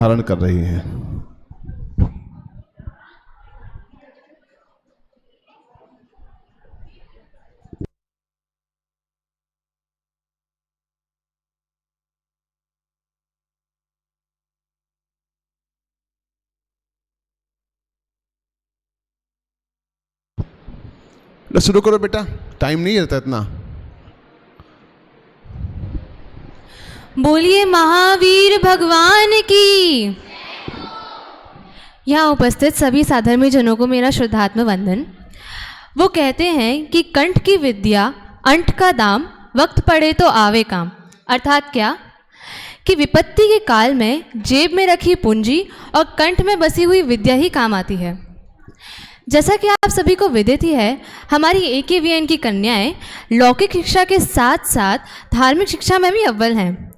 धारण कर रही हैं। शुरू करो बेटा, टाइम नहीं रहता इतना। बोलिए महावीर भगवान की। यहाँ उपस्थित सभी साधर्मी जनों को मेरा श्रद्धात्मक वंदन। वो कहते हैं कि कंठ की विद्या अंठ का दाम, वक्त पड़े तो आवे काम। अर्थात क्या कि विपत्ति के काल में जेब में रखी पूंजी और कंठ में बसी हुई विद्या ही काम आती है। जैसा कि आप सभी को विदित ही है, हमारी AKVN की कन्याएं लौकिक शिक्षा के साथ साथ धार्मिक शिक्षा में भी अव्वल हैं।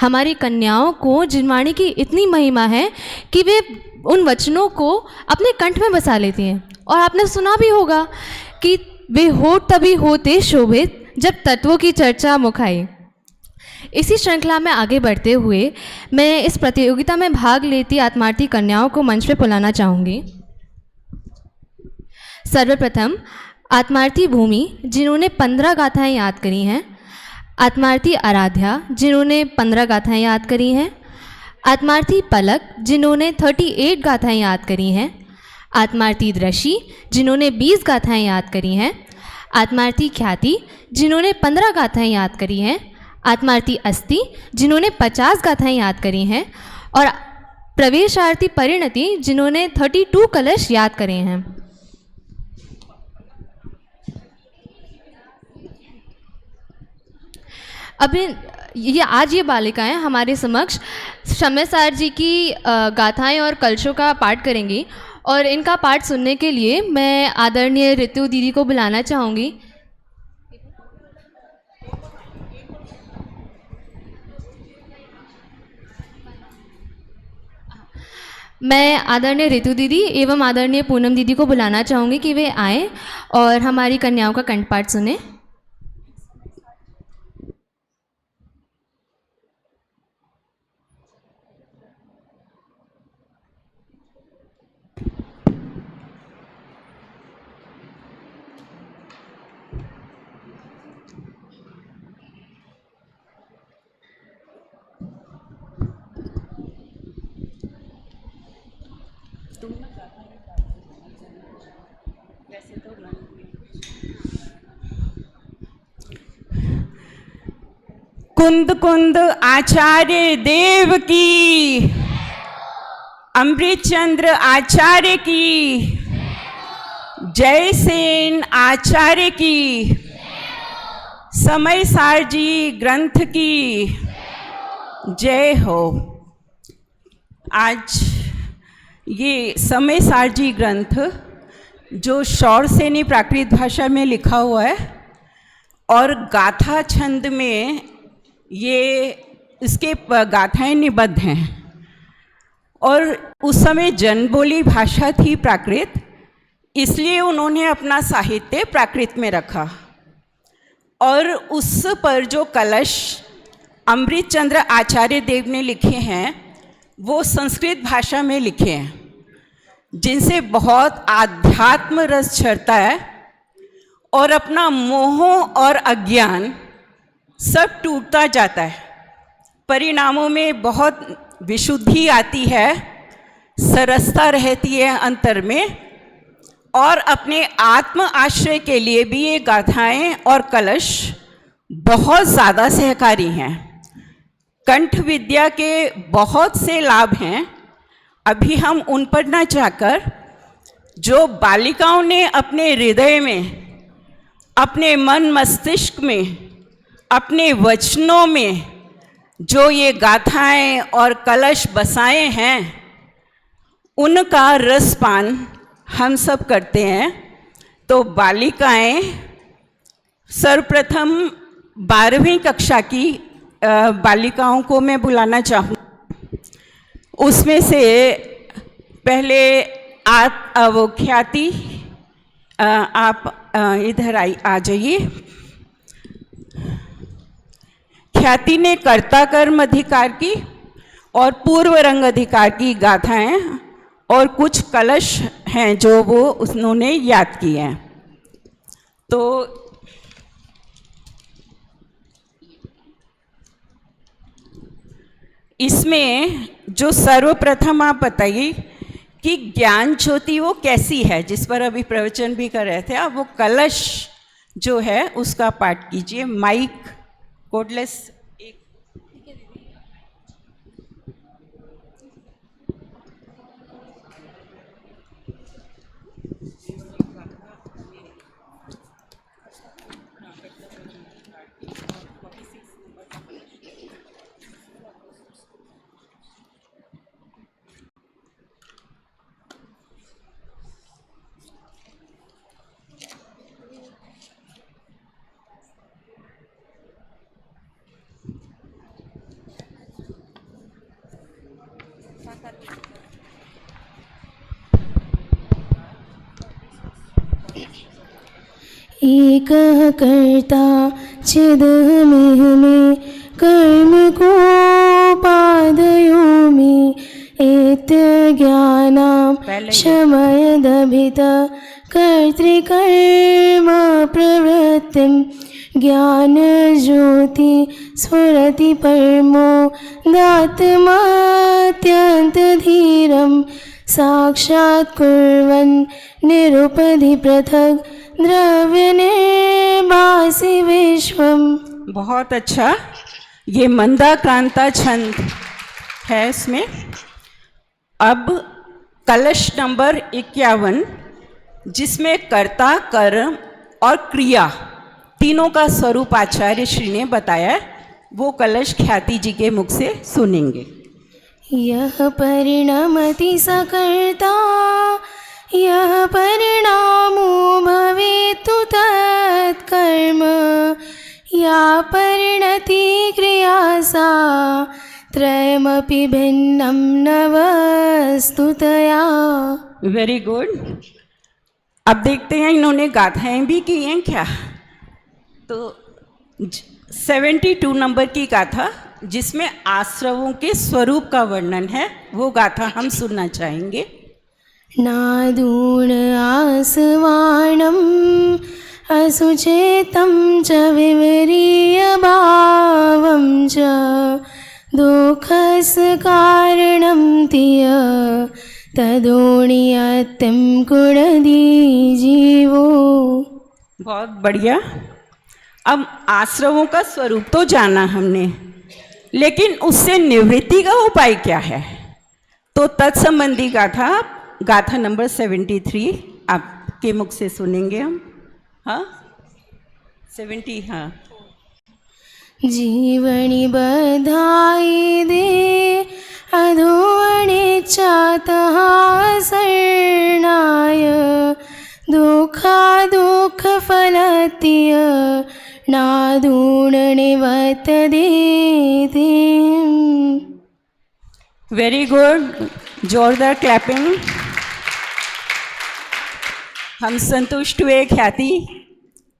हमारी कन्याओं को जिनवाणी की इतनी महिमा है कि वे उन वचनों को अपने कंठ में बसा लेती हैं। और आपने सुना भी होगा कि वे होठ तभी होते शोभित जब तत्वों की चर्चा मुख आई। इसी श्रृंखला में आगे बढ़ते हुए मैं इस प्रतियोगिता में भाग लेती आत्मार्थी कन्याओं को मंच पर बुलाना चाहूँगी। सर्वप्रथम आत्मार्थी भूमि, जिन्होंने 15 गाथाएँ याद करी हैं। आत्मार्थी आराध्या, जिन्होंने 15 गाथाएँ याद करी हैं। आत्मार्थी पलक, जिन्होंने 38 गाथाएँ याद करी हैं। आत्मार्थी दृषि, जिन्होंने 20 गाथाएँ याद करी हैं। आत्मार्थी ख्याति, जिन्होंने 15 गाथाएँ याद करी हैं। आत्मार्थी अस्ति, जिन्होंने 50 गाथाएँ याद करी हैं। और प्रवेशार्थी परिणति, जिन्होंने 32 कलश याद करे हैं। अभी आज ये बालिकाएं हमारे समक्ष शम्यसार जी की गाथाएं और कलशों का पाठ करेंगी। और इनका पाठ सुनने के लिए मैं आदरणीय ऋतु दीदी को बुलाना चाहूँगी। मैं आदरणीय ऋतु दीदी एवं आदरणीय पूनम दीदी को बुलाना चाहूँगी कि वे आएँ और हमारी कन्याओं का कंठपाठ सुने। कुंद कुंद आचार्य देव की, अमृतचंद्र आचार्य की, जयसेन आचार्य की, समयसार जी ग्रंथ की जय हो। आज ये समयसार जी ग्रंथ जो शौरसेनी प्राकृत भाषा में लिखा हुआ है और गाथा छंद में ये इसके गाथाएं निबद्ध हैं। और उस समय जनबोली भाषा थी प्राकृत, इसलिए उन्होंने अपना साहित्य प्राकृत में रखा। और उस पर जो कलश अमृतचंद्र आचार्य देव ने लिखे हैं वो संस्कृत भाषा में लिखे हैं, जिनसे बहुत आध्यात्म रस झरता है और अपना मोह और अज्ञान सब टूटता जाता है। परिणामों में बहुत विशुद्धि आती है, सरसता रहती है अंतर में। और अपने आत्म आश्रय के लिए भी ये गाथाएं और कलश बहुत ज़्यादा सहकारी हैं। कंठ विद्या के बहुत से लाभ हैं, अभी हम उन पर न जाकर जो बालिकाओं ने अपने हृदय में, अपने मन मस्तिष्क में, अपने वचनों में जो ये गाथाएं और कलश बसाए हैं, उनका रसपान हम सब करते हैं। तो बालिकाएं सर्वप्रथम 12वीं कक्षा की बालिकाओं को मैं बुलाना चाहूँ। उसमें से पहले वो ख्याति, आप इधर आ जाइए। ख्याति ने कर्ता कर्म अधिकार की और पूर्व रंग अधिकार की गाथाएं और कुछ कलश हैं जो वो उन्होंने याद किए हैं। तो इसमें जो सर्वप्रथम आप बताइए कि ज्ञान ज्योति वो कैसी है, जिस पर अभी प्रवचन भी कर रहे थे आप, वो कलश जो है उसका पाठ कीजिए। माइक कोडलेस एकः कर्ता चिदहमिह कर्म को पादयोमि एत्यज्ञानां शमयदभित कर्तृकर्म प्रवृत्तिं ज्ञानज्योति स्फुरति परमो दात्मात्यन्तधीरं साक्षात्कुर्वन् निरुपधि पृथक् द्रव्य निर्वासि विश्वम। बहुत अच्छा, ये मंदाक्रांता छंद है इसमें। अब कलश नंबर 51, जिसमें कर्ता, कर्म और क्रिया तीनों का स्वरूप आचार्य श्री ने बताया है, वो कलश ख्याति जी के मुख से सुनेंगे। यह परिणमति सकर्ता यह परिणामो भवेतु तत्कर्म या परिणति क्रिया सा त्रयमपि भिन्नं न वस्तुतया। Very good. अब देखते हैं इन्होंने गाथाएं भी की हैं क्या। तो 72 नंबर की गाथा, जिसमें आश्रवों के स्वरूप का वर्णन है, वो गाथा हम सुनना चाहेंगे। नादून आसवाणम् असुचेतं च विवरीय भावं च दुःखस्य कारणं तिय तदोणियत्यं कुणदी जीवो। बहुत बढ़िया। अब आश्रवों का स्वरूप तो जाना हमने, लेकिन उससे निवृत्ति का उपाय क्या है, तो तत्संबंधी गाथा नंबर 73 आपके मुख से सुनेंगे हम। हाँ 70, हाँ। जीवनि बधाई दे अधोअणि चातः शरणाय दुःखा दुःख फलतीय नादून निवत देते। वेरी गुड, जोरदार क्लैपिंग। हम संतुष्ट हुए ख्याति,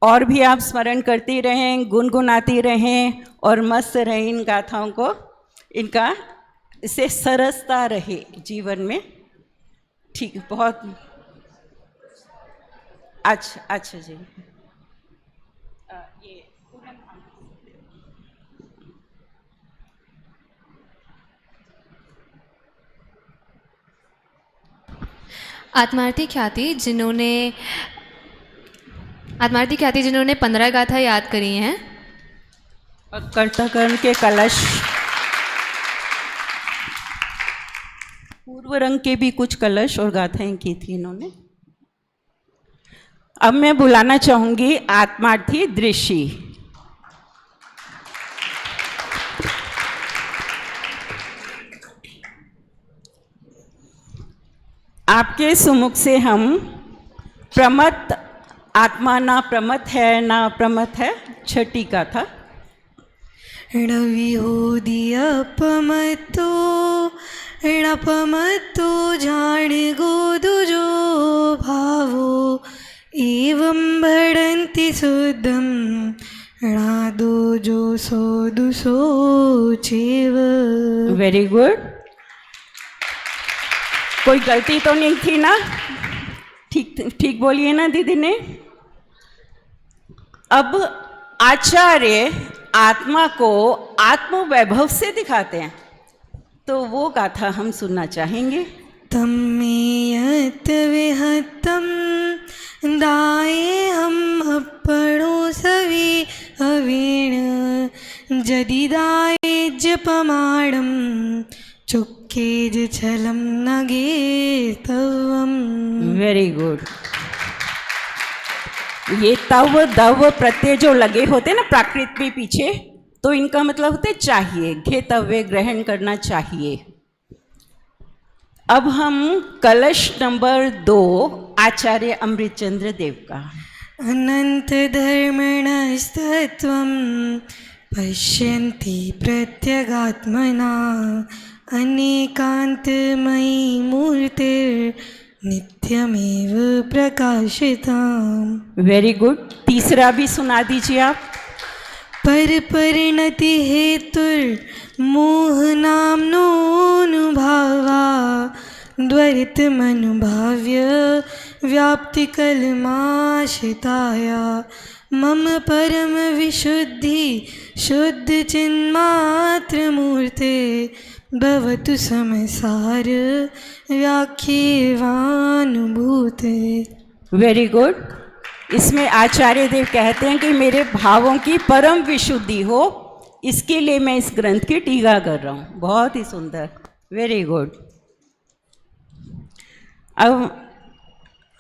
और भी आप स्मरण करती रहें, गुनगुनाती रहें और मस्त रहें इन गाथाओं को, इनका इससे सरसता रहे जीवन में। ठीक, बहुत अच्छा जी। ये आत्मार्थी ख्याति जिन्होंने 15 गाथा याद करी हैं, और कर्ता कर्म के कलश, पूर्व रंग के भी कुछ कलश और गाथाएं की थी इन्होंने। अब मैं बुलाना चाहूंगी आत्मार्थी दृष्टि। आपके सुमुख से हम प्रमत आत्मा ना प्रमत है ना प्रमत है छठी गाथा। णविहोदियपमतो णपमतो जाने गोदुजो भावो एवं बढ़न्ति शुद्धं णादो जो सो दुसो चेव। Very good. कोई गलती तो नहीं थी ना? ठीक ठीक बोलिए ना दीदी ने। अब आचार्य आत्मा को आत्म वैभव से दिखाते हैं, तो वो गाथा हम सुनना चाहेंगे। तं मे यत् विहतं दाये हम अपणो सवे अवेण जदिदाये जपमाणं चुक्केज छलं नगेतवम्। Very good. ये तव दव प्रत्यय जो लगे होते हैं ना प्राकृत में पीछे, तो इनका मतलब होते चाहिए, घेतव्य, ग्रहण करना चाहिए। अब हम कलश नंबर 2 आचार्य अमृतचंद्र देव का। अनंत धर्मणस्तत्वं पश्यन्ति प्रत्यगात्मना अनेकान्तमयी मूर्तिर्नित्यमेव प्रकाशिताम्। Very good. तीसरा भी सुना दीजिए आप। पर परिणति हेतुर्मोहनाम्नोऽनुभावा द्वरितमनुभाव्य व्याप्तिकलमाशिताया मम परम विशुद्धि शुद्ध चिन्मात्रमूर्ते भवतु समसार व्याख्येवानुभूते। Very good. इसमें आचार्य देव कहते हैं कि मेरे भावों की परम विशुद्धि हो, इसके लिए मैं इस ग्रंथ की टीका कर रहा हूँ। बहुत ही सुंदर, वेरी गुड। अब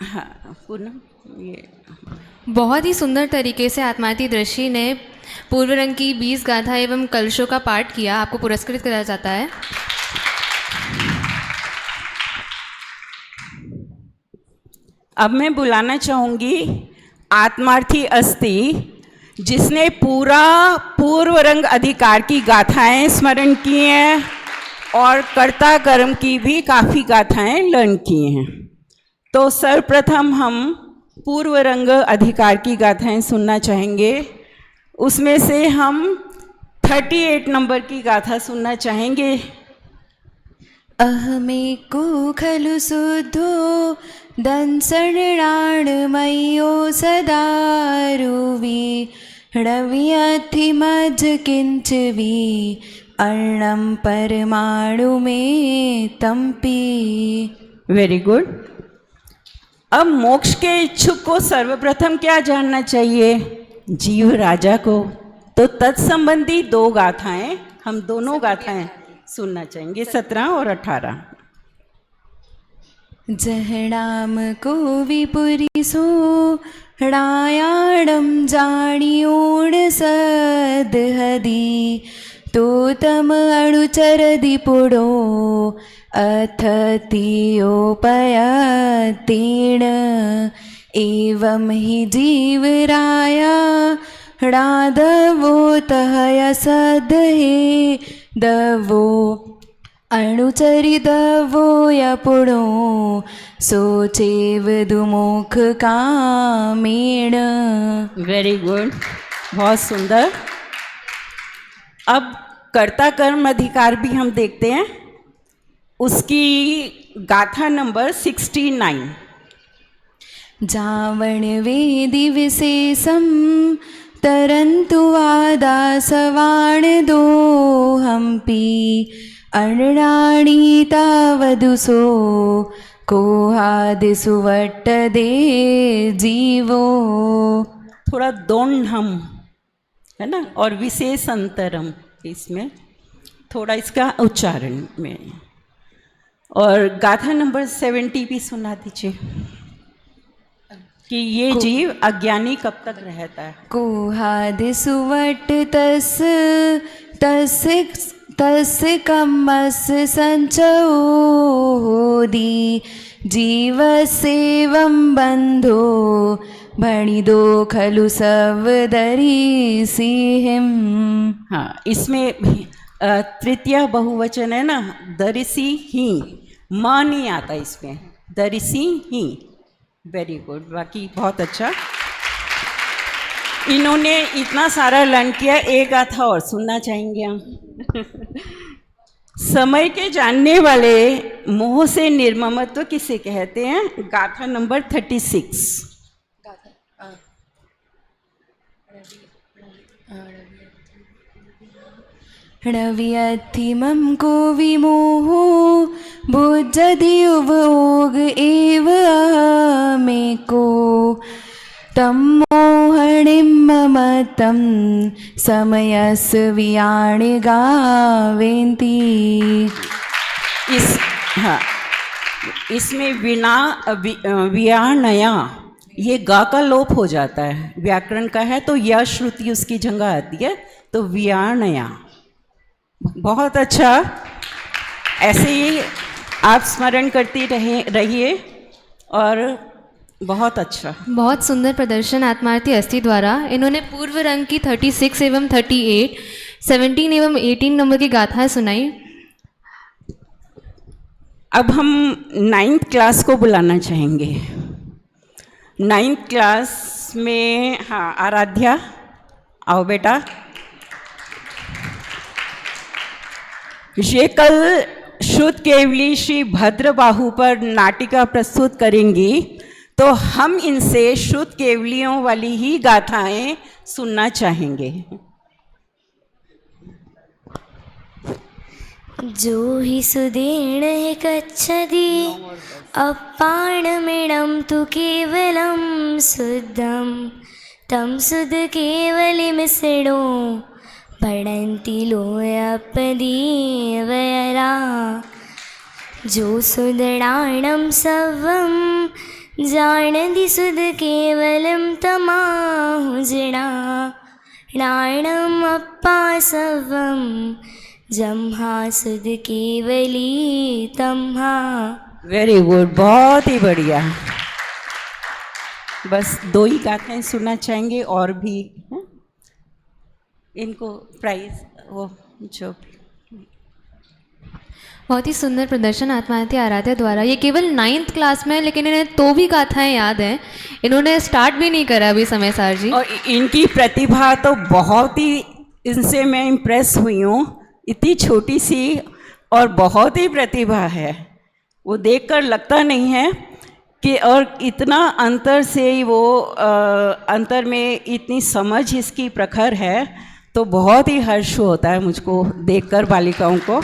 हाँ पूनम, ये बहुत ही सुंदर तरीके से आत्माती दृष्टि ने पूर्व रंग की 20 गाथा एवं कलशों का पाठ किया। आपको पुरस्कृत किया जाता है। अब मैं बुलाना चाहूँगी आत्मार्थी अस्ति, जिसने पूरा पूर्व रंग अधिकार की गाथाएं स्मरण की हैं और कर्ता कर्म की भी काफ़ी गाथाएं लर्न की हैं। तो सर्वप्रथम हम पूर्व रंग अधिकार की गाथाएं सुनना चाहेंगे। उसमें से हम 38 नंबर की गाथा सुनना चाहेंगे। अहमेको खलु शुद्धो दंसरणाणमयो सदा रुवि णव्यथिमज किंचवि अर्णम परमाणु में तंपी। Very good. अब मोक्ष के इच्छुक को सर्वप्रथम क्या जानना चाहिए? जीव राजा को। तो तत्संबंधी 2 गाथाएं, हम दोनों गाथाएं सुनना चाहेंगे, 17 और 18। जहणाम को विपुरिसो णायाणम जाणियोण सदहदी तो तम अणुचरदि पुडो अथ तियोपयतेण एवं हि जीवराया णादवो तहय सदहे दवो अणुचरिदवो यपुणो सोचेव दुमुख कामेण। वेरी गुड, बहुत सुंदर। अब कर्ता कर्म अधिकार भी हम देखते हैं। उसकी गाथा नंबर 69। जावण वेदि विशेषम तरंतु वादासवाण दो हम्पी अण्णाणि तावदुसो कोहादिसु वट्टदे जीवो। थोड़ा दोण्हम है ना, और विशेष अंतरम इसमें थोड़ा इसका उच्चारण में। और गाथा नंबर 70 भी सुना दीजिए कि ये जीव अज्ञानी कब तक रहता है। कोहादिसु वट्ट तस्य कम्मस् संचोदी जीवसेवं बंधो भणिदो खलु सवदरिसिहिं। हाँ, इसमें तृतीय बहुवचन है ना, दरिसी ही, माँ नहीं आता इसमें, दरिसी ही। वेरी गुड, बाकी बहुत अच्छा। इन्होंने इतना सारा लर्न किया। एक गाथा और सुनना चाहेंगे हम। समय के जानने वाले मोह से निर्ममत्व किसे कहते हैं? गाथा नंबर 36। णव्यथिमं को विमोहो बुद्धदियुवोग एव अहमेको तं मोहणिं ममतं समयस वियाणि गावेन्ति। इसमें वियाणया ये गा का लोप हो जाता है, व्याकरण का है, तो यह श्रुति उसकी जगह आती है, तो वियाणया। बहुत अच्छा, ऐसे ही आप स्मरण करती रहिए और बहुत अच्छा। बहुत सुंदर प्रदर्शन आत्मार्थी अस्थि द्वारा। इन्होंने पूर्व रंग की 36 एवं 38, 17 एवं 18 नंबर की गाथाएं सुनाई। अब हम 9th क्लास को बुलाना चाहेंगे। 9th क्लास में, हाँ, आराध्या आओ बेटा। ये कल शुद्ध केवली श्री भद्रबाहु पर नाटिका प्रस्तुत करेंगी, तो हम इनसे शुद्ध केवलियों वाली ही गाथाएं सुनना चाहेंगे। जो हि सुदीर्ण कच्छति अपाणमिणं तु केवलं शुद्धं तं शुद्ध केवलिमिषणो पढ़न्ति लोयपदीवयरा। जो सुदृढाणं सर्वं जानति शुद्ध केवलं तमाहुजडा नाणम् अप्पा सर्वं जम्हा शुद्ध केवली तम्हा। वेरी गुड, बहुत ही बढ़िया। बस 2 ही गाथाएं सुनना चाहेंगे, और भी हैं? इनको प्राइज वो जो बहुत ही सुंदर प्रदर्शन आत्मार्थी आराध्या द्वारा। ये केवल 9th क्लास में है, लेकिन इन्हें तो भी गाथाएं याद हैं। इन्होंने स्टार्ट भी नहीं करा अभी समय सार जी। और इनकी प्रतिभा तो बहुत ही, इनसे मैं इम्प्रेस हुई हूँ। इतनी छोटी सी और बहुत ही प्रतिभा है, वो देखकर लगता नहीं है कि, और इतना अंतर से वो अंतर में इतनी समझ इसकी प्रखर है, तो बहुत ही हर्ष होता है मुझको देखकर बालिकाओं को।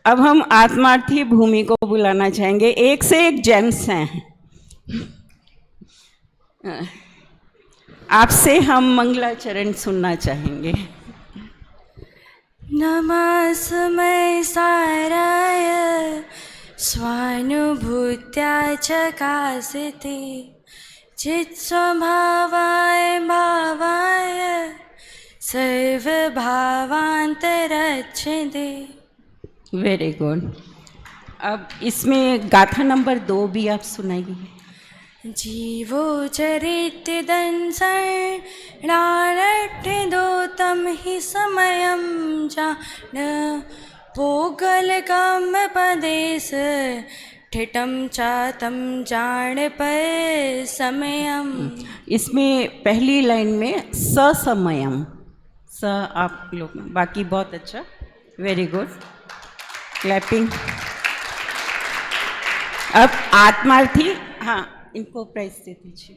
अब हम आत्मार्थी भूमि को बुलाना चाहेंगे। एक से एक जेम्स हैं। आपसे हम मंगलाचरण सुनना चाहेंगे। नमस्मै साराय स्वानुभूत्या चकासिते चित्स्वभावाय भावाय सर्वभावान्तरच्छिदे। Very good. अब इसमें गाथा नंबर 2 भी आप सुनाइए। जीवो चरित्य दंसर्णारठ्यो तं हि समयं जान पोगलकम पदेश ठिटम चातम जान पर समयम। इसमें पहली लाइन में ससमयम, स आप लोग, बाकी बहुत अच्छा, वेरी गुड, क्लैपिंग। अब आत्मार्थी, हाँ, इनको प्राइज दे दीजिए।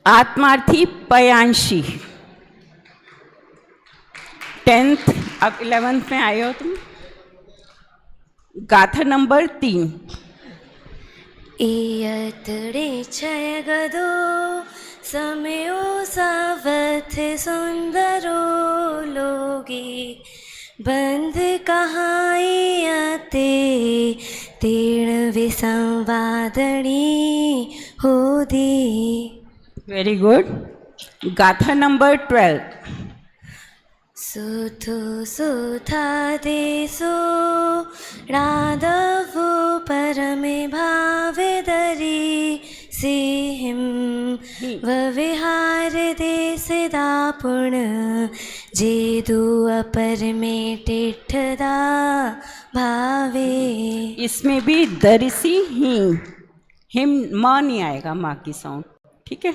आत्मार्थी पयांशी, 10th, अब 11th में आए हो तुम। गाथा नंबर 3। इयत्रे क्षय गदो समयो सावथ सुंदरो लोगे बंध कहायते तीर्ण विसंवादनी हो दे। Very good. गाथा नंबर 12। सुथु सुथादेशो राधवो परमे भावे दरी सिंह विहार देश दापुण जेदु अपर में टिठदा भावे। इसमें भी दरिसी ही हिम माँ नहीं आएगा, माँ की साउंड, ठीक है।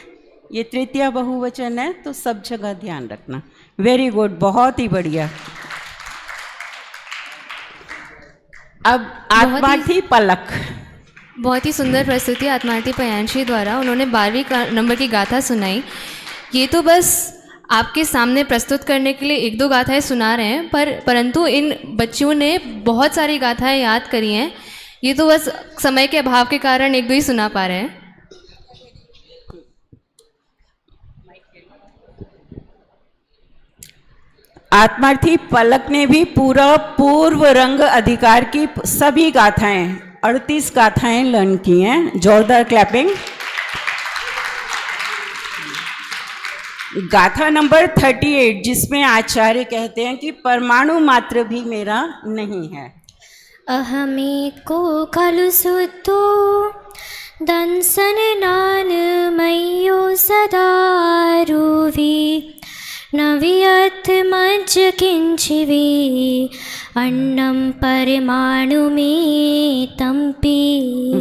ये तृतीया बहुवचन है तो सब जगह ध्यान रखना। वेरी गुड, बहुत ही बढ़िया। अब आत्मार्थी पलक। बहुत ही सुंदर प्रस्तुति आत्मार्थी पयांशी द्वारा। उन्होंने 12वीं नंबर की गाथा सुनाई। ये तो बस आपके सामने प्रस्तुत करने के लिए एक दो गाथाएं सुना रहे हैं, परंतु इन बच्चियों ने बहुत सारी गाथाएं याद करी हैं। ये तो बस समय के अभाव के कारण एक दो ही सुना पा रहे हैं। आत्मार्थी पलक ने भी पूरा पूर्व रंग अधिकार की सभी गाथाएं 38 गाथाएं लर्न की हैं। जोरदार क्लैपिंग। गाथा नंबर 38 जिसमें आचार्य कहते हैं कि परमाणु मात्र भी मेरा नहीं है। अहमेको खलु सुतो दंसन नान मय्यो सदा रूवी न वियत मज्ज किंचिवी अन्नम परमाणु में तंपी।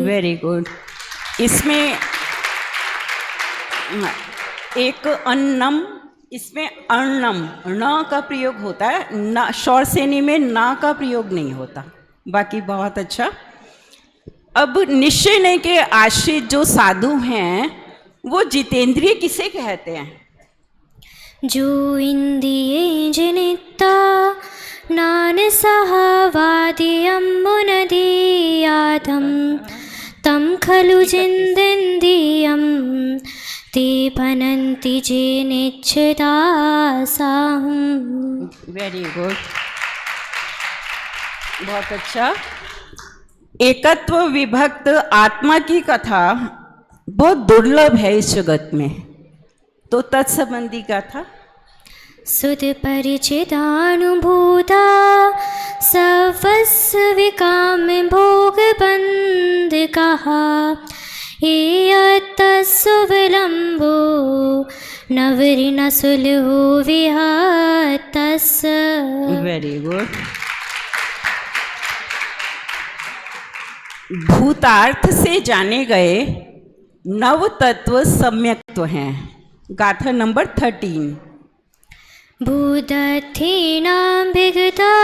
Very good. इसमें एक अन्नम, इसमें अर्णम न का प्रयोग होता है, न शौर सेनी में ना का प्रयोग नहीं होता। बाकी बहुत अच्छा। अब निश्चय नहीं के आश्रित जो साधु हैं वो जितेंद्रिय किसे कहते हैं? जो इंद्रिये जनिता नान सहवादियं मुनदीयातं तं खलु जिन्देन्द्रियं ते भनन्ति जेनेच्छदा साहम्। वेरी गुड, बहुत अच्छा। एकत्व विभक्त आत्मा की कथा बहुत दुर्लभ है इस जगत में, तो तत्संबंधी गाथा। सुध परिचितानुभूता सर्वस्व विकाम भोग बंद कहा सुविलंबो नवरि न सुलहो विहतस। Very good. भूतार्थ से जाने गए नव तत्व सम्यक्त्व हैं। गाथा नंबर 13। भूदर्थीनां विगता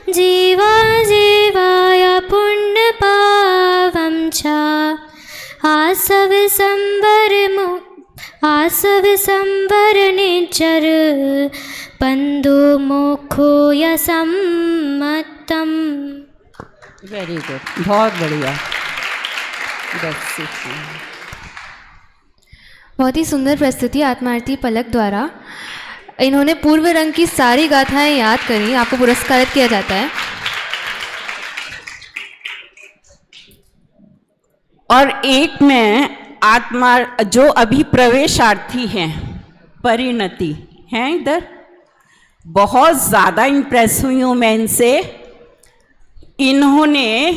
जीवा जीवाय पुण्य पावं च आसव संवर निचर बंधु मोक्षो यसम्मतम्। वेरी गुड, बहुत बढ़िया। बहुत ही सुंदर प्रस्तुति आत्मार्थी पलक द्वारा। इन्होंने पूर्व रंग की सारी गाथाएं याद करी। आपको पुरस्कारित किया जाता है। और एक में आत्मा जो अभी प्रवेशार्थी हैं, परिणति हैं, इधर बहुत ज़्यादा इम्प्रेस हुई हूँ मैं इनसे। इन्होंने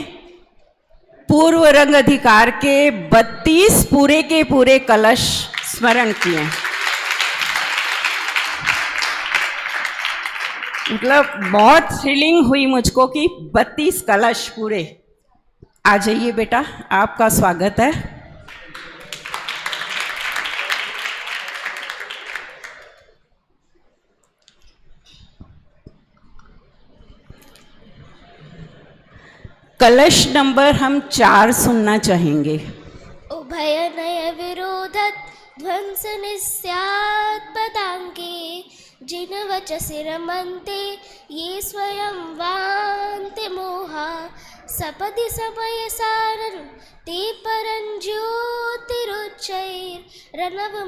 पूर्व रंग अधिकार के 32 पूरे के पूरे कलश स्मरण किए। मतलब बहुत थ्रिलिंग हुई मुझको कि 32 कलश पूरे। आ जाइए बेटा, आपका स्वागत है। कलश नंबर हम 4 सुनना चाहेंगे। उभय नय विरोधत ध्वंस निस्यात् पदांके जिन वचसि रमन्ते ये स्वयं वान्ते मोहा सपदि समय सारं ते परं ज्योतिरुच्चैर्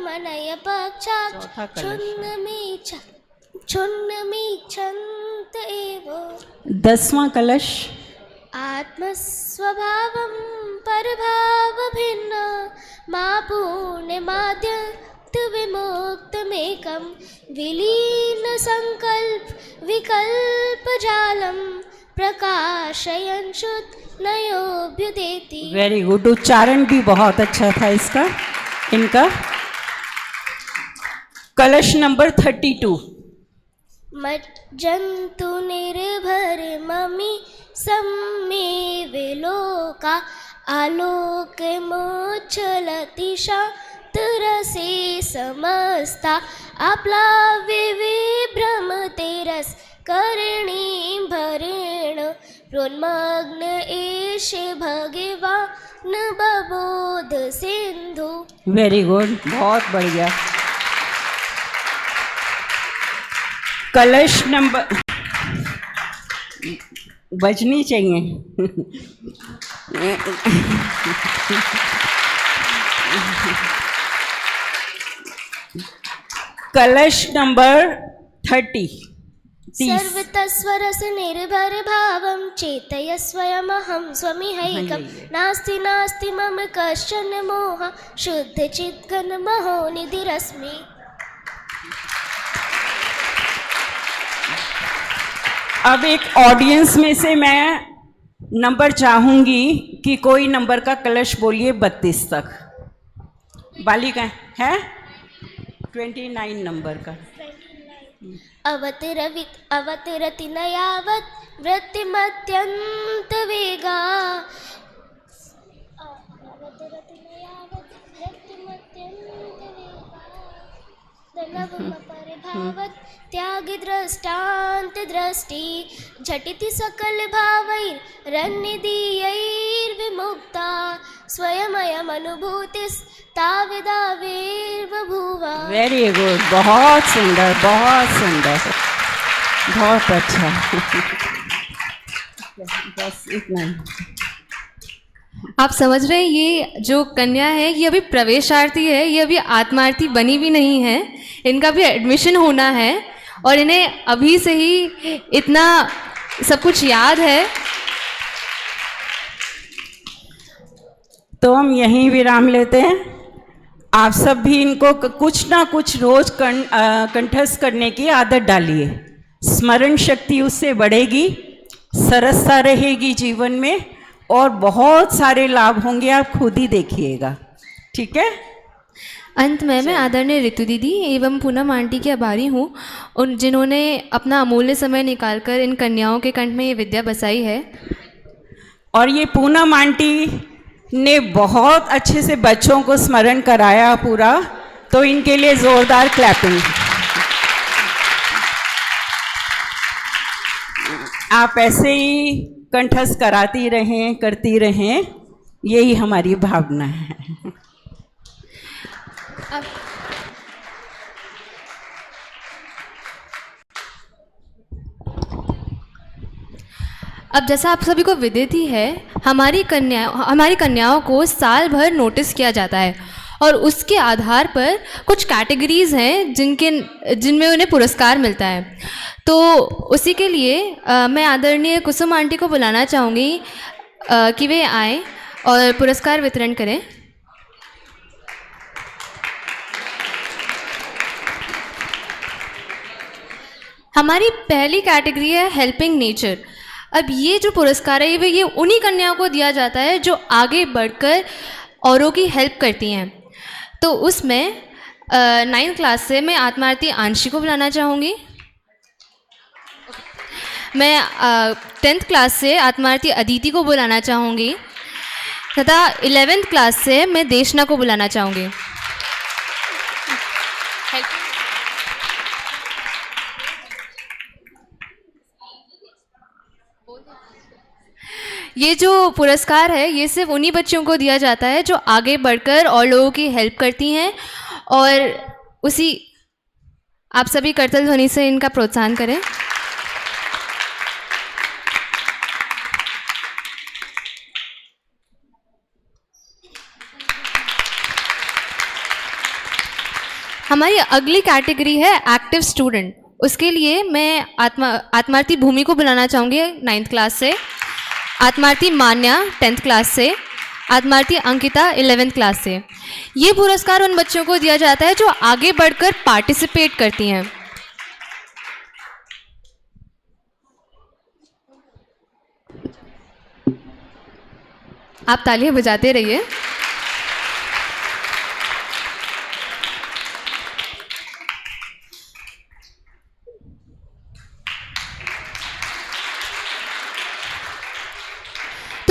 मनय पक्षात् क्षुण्णमीच्छन्त एव। 10वां कलश। आत्मस्वभावं परभावभिन्न मा पूर्णमाद्यन्त विमुक्तमेकं विलीन संकल्प विकल्प जालं प्रकाशयन् शुद्ध नयोभ्युदेति। वेरी गुड, उच्चारण भी बहुत अच्छा था इसका, इनका। कलश नंबर 32। मज्जन्तु निर्भर ममि सम्मे विलोका आलोकमुच्छलति शान्तरसे समस्ता आप्लाव्य विभ्रमते रसकर्णीं भरेण प्रोन्मग्न एषे भगवान् बबोध सिंधु। वेरी गुड, बहुत बढ़िया। कलश नंबर बजनी चाहिए। कलश नंबर 30। सर्वतस्वरस निर्भर भावं चेतय स्वयमहं स्वमिहैकं नास्ति नास्ति मम कश्चन मोह शुद्ध चिद्घन महो निधिरस्मि। अब एक ऑडियंस में से मैं नंबर चाहूंगी कि कोई नंबर का कलश बोलिए 32 तक। बालिका है 29 नंबर का। अवतिरति न यावत् वृत्तिमत्यन्त वेगा परिभावत् त्यागि दृष्टान्त दृष्टि झटिति सकल भावैरन्निदीयैर्विमुक्ता स्वयमयमनुभूतिस्ताविदाविर्बभूवा। वेरी गुड, बहुत सुंदर, बहुत सुंदर, बहुत अच्छा। बस इतना ही। आप समझ रहे हैं, ये जो कन्या है ये अभी प्रवेशार्थी है, ये अभी आत्मार्थी बनी भी नहीं है, इनका भी एडमिशन होना है और इन्हें अभी से ही इतना सब कुछ याद है। तो हम यहीं विराम लेते हैं। आप सब भी इनको कुछ ना कुछ रोज कंठस्थ करने की आदत डालिए। स्मरण शक्ति उससे बढ़ेगी, सरसता रहेगी जीवन में और बहुत सारे लाभ होंगे, आप खुद ही देखिएगा। ठीक है। अंत में मैं आदरणीय ऋतु दीदी एवं पूनम आंटी की आभारी हूँ, उन जिन्होंने अपना अमूल्य समय निकालकर इन कन्याओं के कंठ में ये विद्या बसाई है। और ये पूनम आंटी ने बहुत अच्छे से बच्चों को स्मरण कराया पूरा, तो इनके लिए जोरदार क्लैपिंग। आप ऐसे ही कंठस्थ कराती रहें, करती रहें, यही हमारी भावना है। अब जैसा आप सभी को विदित ही है, हमारी कन्याओं को साल भर नोटिस किया जाता है और उसके आधार पर कुछ कैटेगरीज हैं जिनमें उन्हें पुरस्कार मिलता है। तो उसी के लिए मैं आदरणीय कुसुम आंटी को बुलाना चाहूँगी कि वे आएँ और पुरस्कार वितरण करें। हमारी पहली कैटेगरी है हेल्पिंग नेचर। अब ये जो पुरस्कार है ये उन्हीं कन्याओं को दिया जाता है जो आगे बढ़कर औरों की हेल्प करती हैं। तो उसमें 9th क्लास से मैं आत्मार्थी आंशी को बुलाना चाहूँगी। मैं 10th क्लास से आत्मार्थी अदिति को बुलाना चाहूँगी तथा 11th क्लास से मैं देशना को बुलाना चाहूँगी। ये जो पुरस्कार है ये सिर्फ उन्हीं बच्चों को दिया जाता है जो आगे बढ़कर और लोगों की हेल्प करती हैं, और उसी आप सभी करतल ध्वनि से इनका प्रोत्साहन करें। हमारी अगली कैटेगरी है एक्टिव स्टूडेंट। उसके लिए मैं आत्मार्थी भूमि को बुलाना चाहूँगी 9th क्लास से, आत्मार्थी मान्या 10th क्लास से, आत्मार्थी अंकिता 11th क्लास से। ये पुरस्कार उन बच्चों को दिया जाता है जो आगे बढ़कर पार्टिसिपेट करती हैं। आप तालियां बजाते रहिए।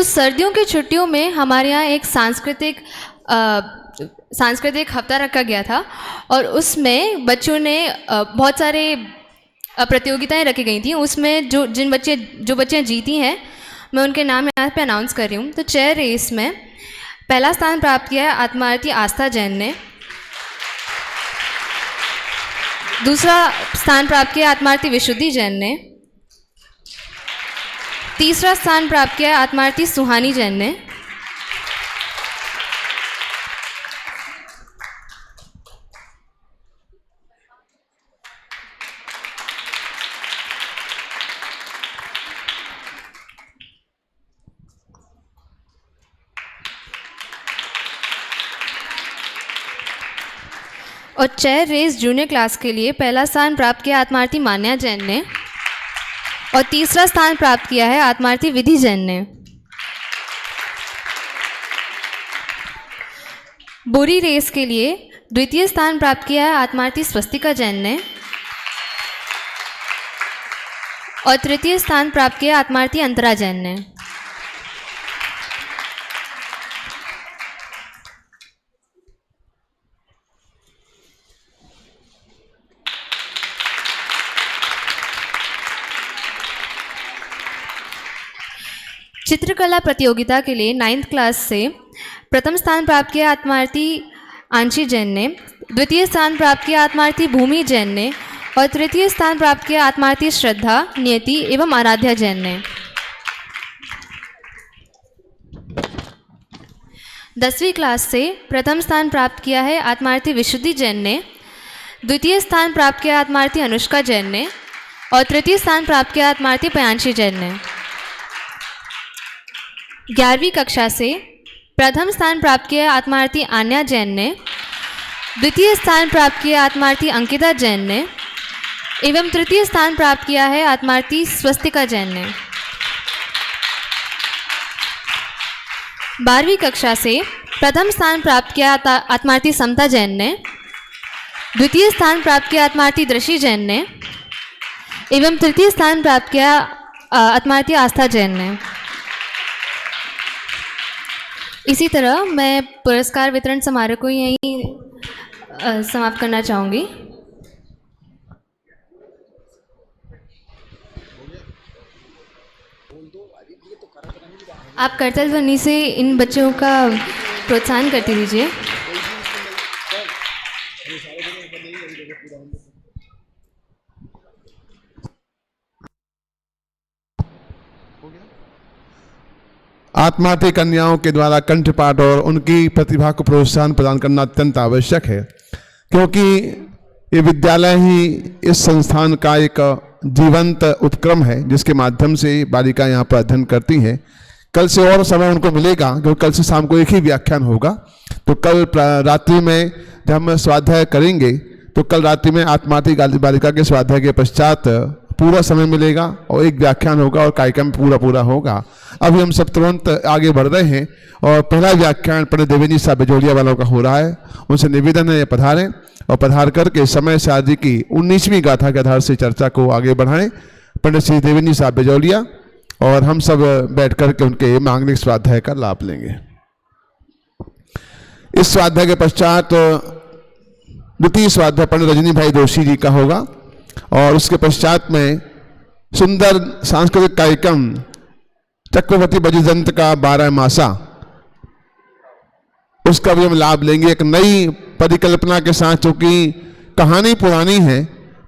तो सर्दियों की छुट्टियों में हमारे यहाँ एक सांस्कृतिक हफ्ता रखा गया था और उसमें बच्चों ने बहुत सारे प्रतियोगिताएं रखी गई थी। उसमें जो बच्चियाँ जीती हैं, मैं उनके नाम यहाँ पे अनाउंस कर रही हूँ। तो चेयर रेस में पहला स्थान प्राप्त किया है आत्मार्थी आस्था जैन ने। दूसरा स्थान प्राप्त किया आत्मार्थी विशुद्धि जैन ने। तीसरा स्थान प्राप्त किया आत्मार्थी सुहानी जैन ने। और चेयर रेस जूनियर क्लास के लिए पहला स्थान प्राप्त किया आत्मार्थी मान्या जैन ने और तीसरा स्थान प्राप्त किया है आत्मार्थी विधि जैन ने। बोरी रेस के लिए द्वितीय स्थान प्राप्त किया है आत्मार्थी स्वस्तिका जैन ने और तृतीय स्थान प्राप्त किया आत्मार्थी अंतरा जैन ने। चित्रकला प्रतियोगिता के लिए 9th क्लास से प्रथम स्थान प्राप्त किया आत्मार्थी आंशी जैन ने, द्वितीय स्थान प्राप्त किया आत्मार्थी भूमि जैन ने और तृतीय स्थान प्राप्त किया आत्मार्थी श्रद्धा, नियति एवं आराध्या जैन ने। 10वीं क्लास से प्रथम स्थान प्राप्त किया है आत्मार्थी विशुद्धि जैन ने, द्वितीय स्थान प्राप्त किया आत्मार्थी अनुष्का जैन ने और तृतीय स्थान प्राप्त किया आत्मार्थी पयांशी जैन ने। 11वीं कक्षा से प्रथम स्थान प्राप्त किया आत्मार्थी आन्या जैन ने, द्वितीय स्थान प्राप्त किया आत्मार्थी अंकिता जैन ने एवं तृतीय स्थान प्राप्त किया है आत्मार्थी स्वस्तिका जैन ने। 12वीं कक्षा से प्रथम स्थान प्राप्त किया आत्मार्थी समता जैन ने, द्वितीय स्थान प्राप्त किया आत्मार्थी दृषि जैन ने एवं तृतीय स्थान प्राप्त किया आत्मार्थी आस्था जैन ने। इसी तरह मैं पुरस्कार वितरण समारोह को यहीं समाप्त करना चाहूँगी। आप करतल ध्वनि से इन बच्चों का प्रोत्साहन करते दीजिए। आत्मार्थी कन्याओं के द्वारा कंठपाठ और उनकी प्रतिभा को प्रोत्साहन प्रदान करना अत्यंत आवश्यक है, क्योंकि ये विद्यालय ही इस संस्थान का एक जीवंत उपक्रम है जिसके माध्यम से बालिका यहाँ पर अध्ययन करती हैं। कल से और समय उनको मिलेगा, क्योंकि कल से शाम को एक ही व्याख्यान होगा। तो कल रात्रि में जब हम स्वाध्याय करेंगे तो कल रात्रि में आत्मार्थी बालिका के स्वाध्याय के पश्चात पूरा समय मिलेगा और एक व्याख्यान होगा और कार्यक्रम पूरा होगा। अभी हम सब तुरंत आगे बढ़ रहे हैं और पहला व्याख्यान पंडित देवेंद्र साहब बेजोलिया वालों का हो रहा है। उनसे निवेदन है पधारें और पधार करके समय शादी की 19वीं गाथा के आधार से चर्चा को आगे बढ़ाएं। पंडित श्री देवेंद्र साहब बेजोलिया और हम सब बैठ करके उनके मांगलिक स्वाध्याय का लाभ लेंगे। इस स्वाध्याय के पश्चात द्वितीय स्वाध्याय पंडित रजनी भाई जोशी जी का होगा और उसके पश्चात में सुंदर सांस्कृतिक कार्यक्रम चक्रवर्ती बजजंत का 12 मासा, उसका भी हम लाभ लेंगे एक नई परिकल्पना के साथ। चूंकि कहानी पुरानी है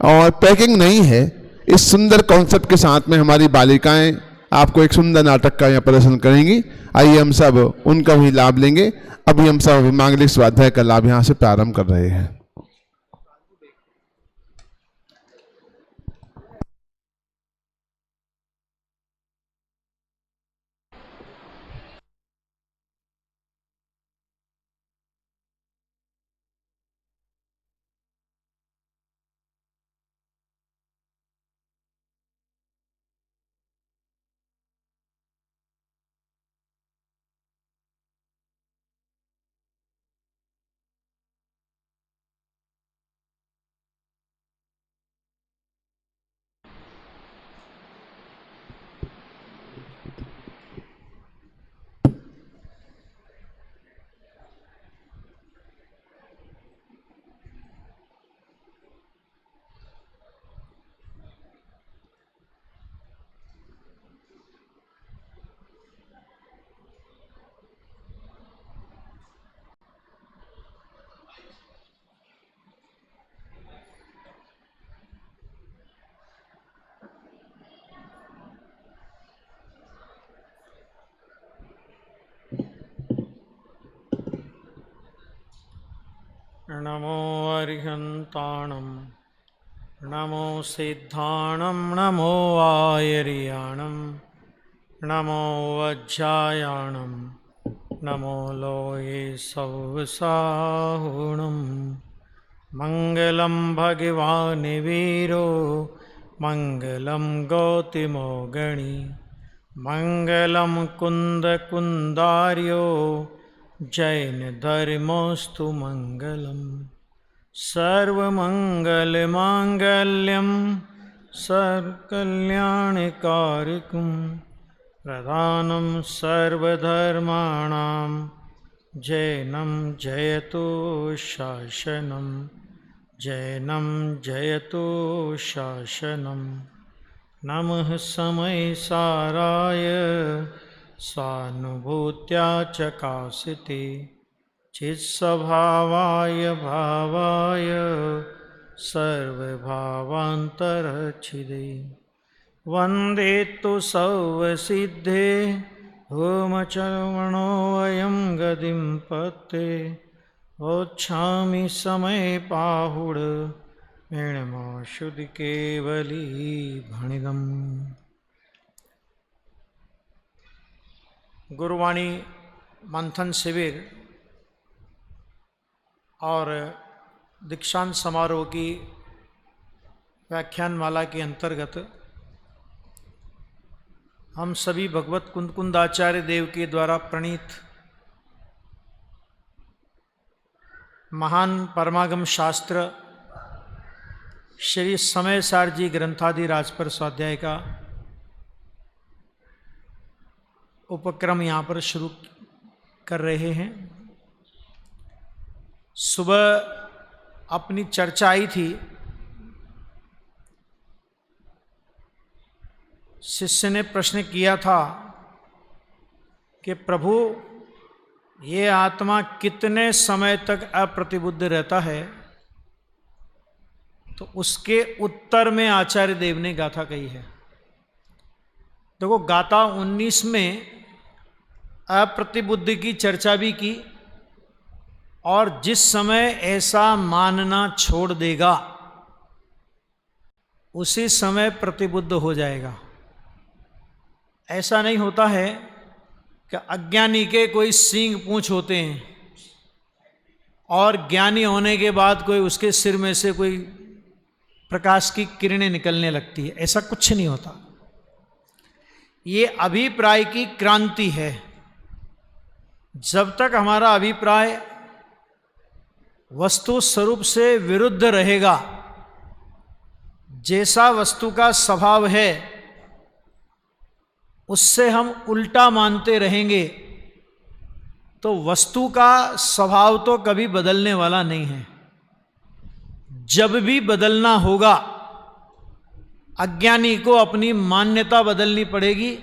और पैकिंग नहीं है, इस सुंदर कॉन्सेप्ट के साथ में हमारी बालिकाएं आपको एक सुंदर नाटक का यहाँ प्रदर्शन करेंगी। आइए हम सब उनका भी लाभ लेंगे। अभी हम सब मांगलिक स्वाध्याय का लाभ यहाँ से प्रारंभ कर रहे हैं। शान्ताणं नमो सिद्धाणं नमो आयर्याणं नमो वज्रायाणं नमो लोये सौसाहुणं मङ्गलं भगवान् वीरो मङ्गलं गौतमो गणी मङ्गलं कुन्दकुन्दार्यो जैनधर्मोऽस्तु मङ्गलम् सर्वमङ्गलमाङ्गल्यं सर्वकल्याणकारिकं प्रधानं सर्वधर्माणां जैनं जयतु शासनं जैनं जयतु शासनं नमः समयसाराय स्वानुभूत्या चकासिते चित्स्वभावाय भावाय सर्वभावान्तरच्छिदे वन्दे तु सर्वसिद्धे होमचर्वणोऽयं गतिं पत्ते वोच्छामि समय पाहुड मेणमाशुद्धि केवली भणिदम्। गुरुवाणी मंथन शिविर और दीक्षांत समारोह की व्याख्यानमाला के अंतर्गत हम सभी भगवत कुंदकुंदाचार्य देव के द्वारा प्रणीत महान परमागम शास्त्र श्री समय सारजी ग्रंथादि राजपर स्वाध्याय का उपक्रम यहाँ पर शुरू कर रहे हैं। सुबह अपनी चर्चा आई थी, शिष्य ने प्रश्न किया था कि प्रभु ये आत्मा कितने समय तक अप्रतिबुद्ध रहता है, तो उसके उत्तर में आचार्य देव ने गाथा कही है। देखो, गाथा 19 में अप्रतिबुद्ध की चर्चा भी की और जिस समय ऐसा मानना छोड़ देगा उसी समय प्रतिबुद्ध हो जाएगा। ऐसा नहीं होता है कि अज्ञानी के कोई सींग पूंछ होते हैं और ज्ञानी होने के बाद कोई उसके सिर में से कोई प्रकाश की किरणें निकलने लगती है। ऐसा कुछ नहीं होता। ये अभिप्राय की क्रांति है। जब तक हमारा अभिप्राय वस्तु स्वरूप से विरुद्ध रहेगा, जैसा वस्तु का स्वभाव है उससे हम उल्टा मानते रहेंगे, तो वस्तु का स्वभाव तो कभी बदलने वाला नहीं है। जब भी बदलना होगा अज्ञानी को अपनी मान्यता बदलनी पड़ेगी,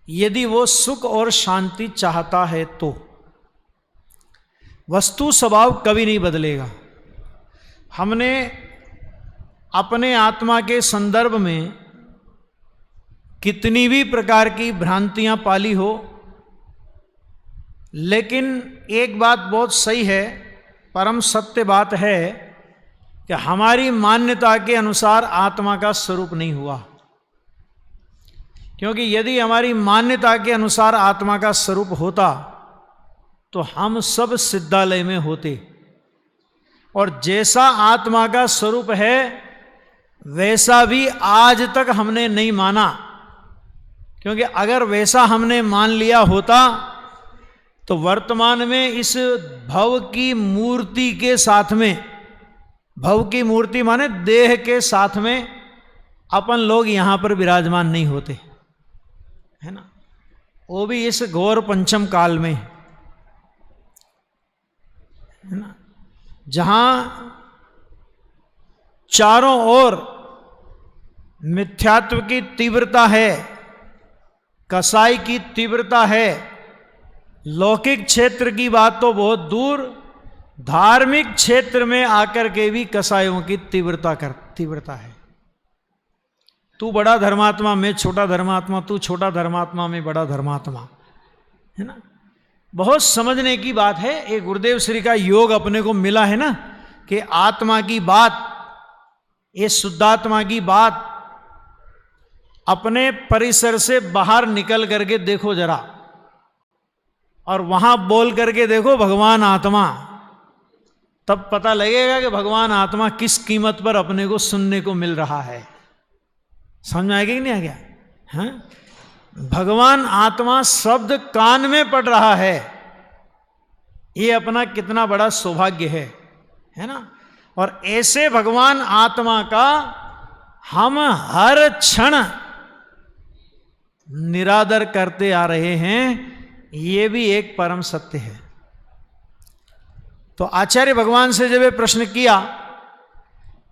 यदि वो सुख और शांति चाहता है तो। वस्तु स्वभाव कभी नहीं बदलेगा। हमने अपने आत्मा के संदर्भ में कितनी भी प्रकार की भ्रांतियां पाली हो, लेकिन एक बात बहुत सही है, परम सत्य बात है कि हमारी मान्यता के अनुसार आत्मा का स्वरूप नहीं हुआ। क्योंकि यदि हमारी मान्यता के अनुसार आत्मा का स्वरूप होता तो हम सब सिद्धालय में होते, और जैसा आत्मा का स्वरूप है वैसा भी आज तक हमने नहीं माना। क्योंकि अगर वैसा हमने मान लिया होता तो वर्तमान में इस भव की मूर्ति के साथ में, भव की मूर्ति माने देह के साथ में, अपन लोग यहाँ पर विराजमान नहीं होते, है ना। वो भी इस घोर पंचम काल में, है ना, जहाँ चारों ओर मिथ्यात्व की तीव्रता है, कसाई की तीव्रता है। लौकिक क्षेत्र की बात तो बहुत दूर, धार्मिक क्षेत्र में आकर के भी कसाईयों की तीव्रता है। तू बड़ा धर्मात्मा, मैं छोटा धर्मात्मा, तू छोटा धर्मात्मा, मैं बड़ा धर्मात्मा, है ना। बहुत समझने की बात है। एक गुरुदेव श्री का योग अपने को मिला है ना, कि आत्मा की बात, ये शुद्धात्मा की बात अपने परिसर से बाहर निकल करके देखो जरा, और वहां बोल करके देखो भगवान आत्मा, तब पता लगेगा कि भगवान आत्मा किस कीमत पर अपने को सुनने को मिल रहा है। समझ में आएगा कि नहीं आ गया? हाँ, भगवान आत्मा शब्द कान में पड़ रहा है, ये अपना कितना बड़ा सौभाग्य है ना। और ऐसे भगवान आत्मा का हम हर क्षण निरादर करते आ रहे हैं, ये भी एक परम सत्य है। तो आचार्य भगवान से जब ये प्रश्न किया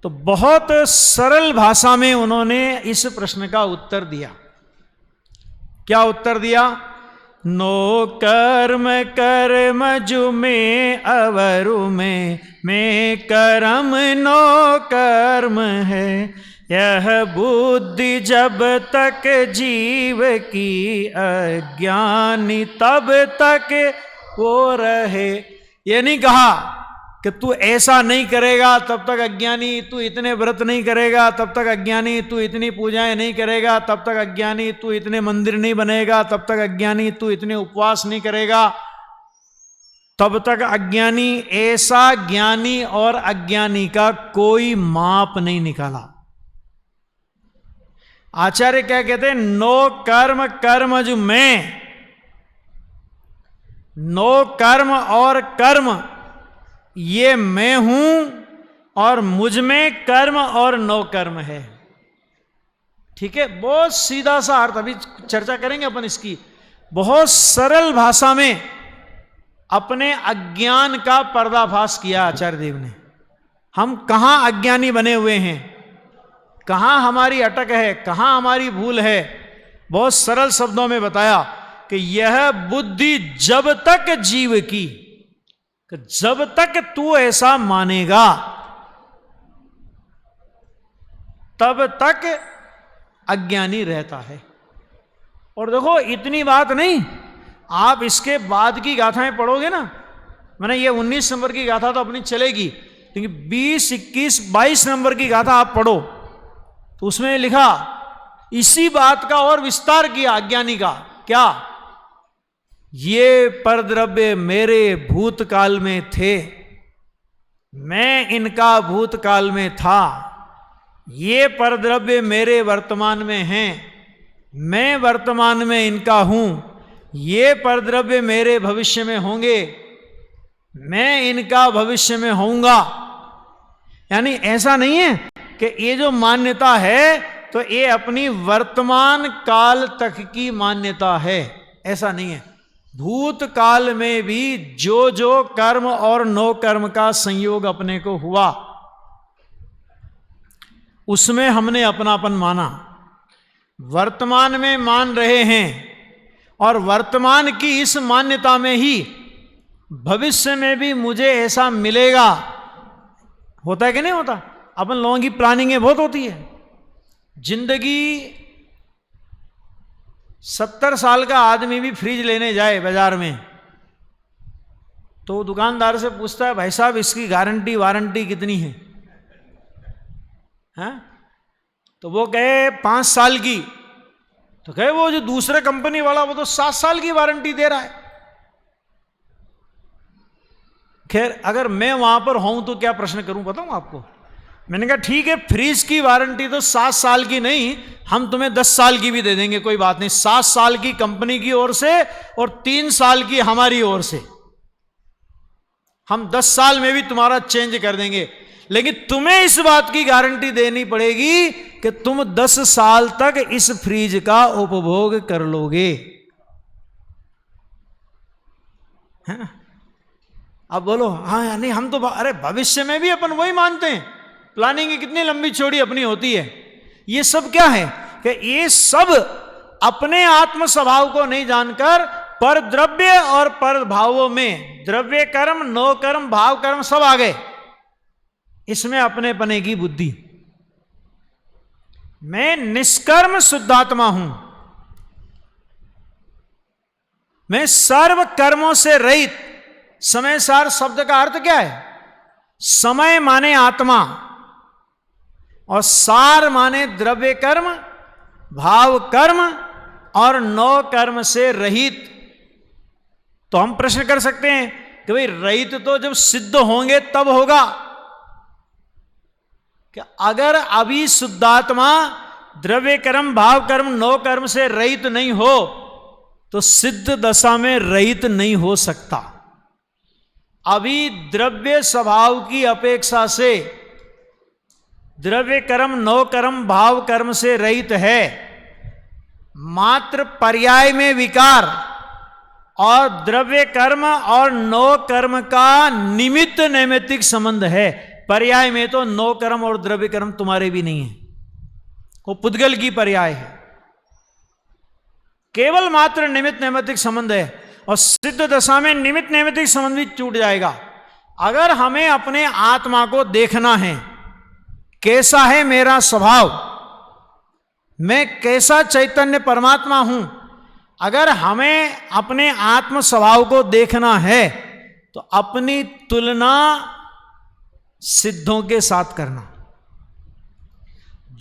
तो बहुत सरल भाषा में उन्होंने इस प्रश्न का उत्तर दिया। क्या उत्तर दिया? नो कर्म कर्म जु में अवरु में, मैं कर्म नो कर्म है, यह बुद्धि जब तक जीव की अज्ञानी तब तक वो रहे। ये नहीं कहा कि तू ऐसा नहीं करेगा तब तक अज्ञानी, तू इतने व्रत नहीं करेगा तब तक अज्ञानी, तू इतनी पूजाएं नहीं करेगा तब तक अज्ञानी, तू इतने मंदिर नहीं बनेगा तब तक अज्ञानी, तू इतने उपवास नहीं करेगा तब तक अज्ञानी। ऐसा ज्ञानी और अज्ञानी का कोई माप नहीं निकाला। आचार्य क्या कहते हैं? नो कर्म कर्म जो मैं, नो कर्म और कर्म ये मैं हूं और मुझ में कर्म और नो कर्म है। ठीक है, बहुत सीधा सा अर्थ, अभी चर्चा करेंगे अपन इसकी। बहुत सरल भाषा में अपने अज्ञान का पर्दाफाश किया आचार्य देव ने। हम कहां अज्ञानी बने हुए हैं, कहां हमारी अटक है, कहां हमारी भूल है, बहुत सरल शब्दों में बताया कि यह बुद्धि जब तक जीव की, जब तक तू ऐसा मानेगा तब तक अज्ञानी रहता है। और देखो इतनी बात नहीं, आप इसके बाद की गाथाएं पढ़ोगे ना, मैंने ये 19 नंबर की गाथा तो अपनी चलेगी, लेकिन 20, 21, 22 नंबर की गाथा आप पढ़ो तो उसमें लिखा इसी बात का और विस्तार किया अज्ञानी का। क्या? ये परद्रव्य मेरे भूतकाल में थे, मैं इनका भूतकाल में था, ये परद्रव्य मेरे वर्तमान में हैं, मैं वर्तमान में इनका हूं, ये परद्रव्य मेरे भविष्य में होंगे, मैं इनका भविष्य में होऊंगा। यानी ऐसा नहीं है कि ये जो मान्यता है तो ये अपनी वर्तमान काल तक की मान्यता है, ऐसा नहीं है। भूतकाल में भी जो जो कर्म और नो कर्म का संयोग अपने को हुआ उसमें हमने अपनापन माना, वर्तमान में मान रहे हैं, और वर्तमान की इस मान्यता में ही भविष्य में भी मुझे ऐसा मिलेगा। होता है कि नहीं होता? अपन लोगों की प्लानिंग बहुत होती है। जिंदगी 70 साल का आदमी भी फ्रिज लेने जाए बाजार में तो दुकानदार से पूछता है, भाई साहब इसकी गारंटी वारंटी कितनी है? हैं? तो वो कहे 5 साल की। तो कहे वो जो दूसरे कंपनी वाला वो तो 7 साल की वारंटी दे रहा है। खैर अगर मैं वहां पर हूं तो क्या प्रश्न करूं बताऊं आपको? मैंने कहा ठीक है, फ्रिज की वारंटी तो 7 साल की नहीं, हम तुम्हें 10 साल की भी दे देंगे, कोई बात नहीं। 7 साल की कंपनी की ओर से और 3 साल की हमारी ओर से, हम 10 साल में भी तुम्हारा चेंज कर देंगे, लेकिन तुम्हें इस बात की गारंटी देनी पड़ेगी कि तुम 10 साल तक इस फ्रिज का उपभोग कर लोगे, है ना? अब बोलो हाँ या नहीं, हम तो अरे भविष्य में भी अपन वही मानते हैं, प्लानिंग कितनी लंबी चौड़ी अपनी होती है। ये सब क्या है कि ये सब अपने आत्म स्वभाव को नहीं जानकर पर द्रव्य और पर भावों में, द्रव्य कर्म, नो कर्म, भाव कर्म सब आ गए, इसमें अपने पने की बुद्धि। मैं निष्कर्म शुद्धात्मा हूं, मैं सर्व कर्मों से रहित। समय सार शब्द का अर्थ क्या है? समय माने आत्मा, और सार माने द्रव्य कर्म, भाव कर्म और 9 कर्म से रहित। तो हम प्रश्न कर सकते हैं कि भाई रहित तो जब सिद्ध होंगे तब होगा। कि अगर अभी शुद्धात्मा द्रव्य कर्म, भाव कर्म, 9 कर्म से रहित नहीं हो तो सिद्ध दशा में रहित नहीं हो सकता। अभी द्रव्य स्वभाव की अपेक्षा से द्रव्य कर्म, 9 कर्म, भाव कर्म से रहित है। मात्र पर्याय में विकार और द्रव्य कर्म और 9 कर्म का निमित्त नैमित्तिक संबंध है। पर्याय में तो 9 कर्म और द्रव्य कर्म तुम्हारे भी नहीं है, वो पुद्गल की पर्याय है। केवल मात्र निमित्त नैमित्तिक संबंध है, और सिद्ध दशा में निमित्त नैमित्तिक संबंध भी टूट जाएगा। अगर हमें अपने आत्मा को देखना है, कैसा है मेरा स्वभाव, मैं कैसा चैतन्य परमात्मा हूं, अगर हमें अपने आत्म स्वभाव को देखना है तो अपनी तुलना सिद्धों के साथ करना।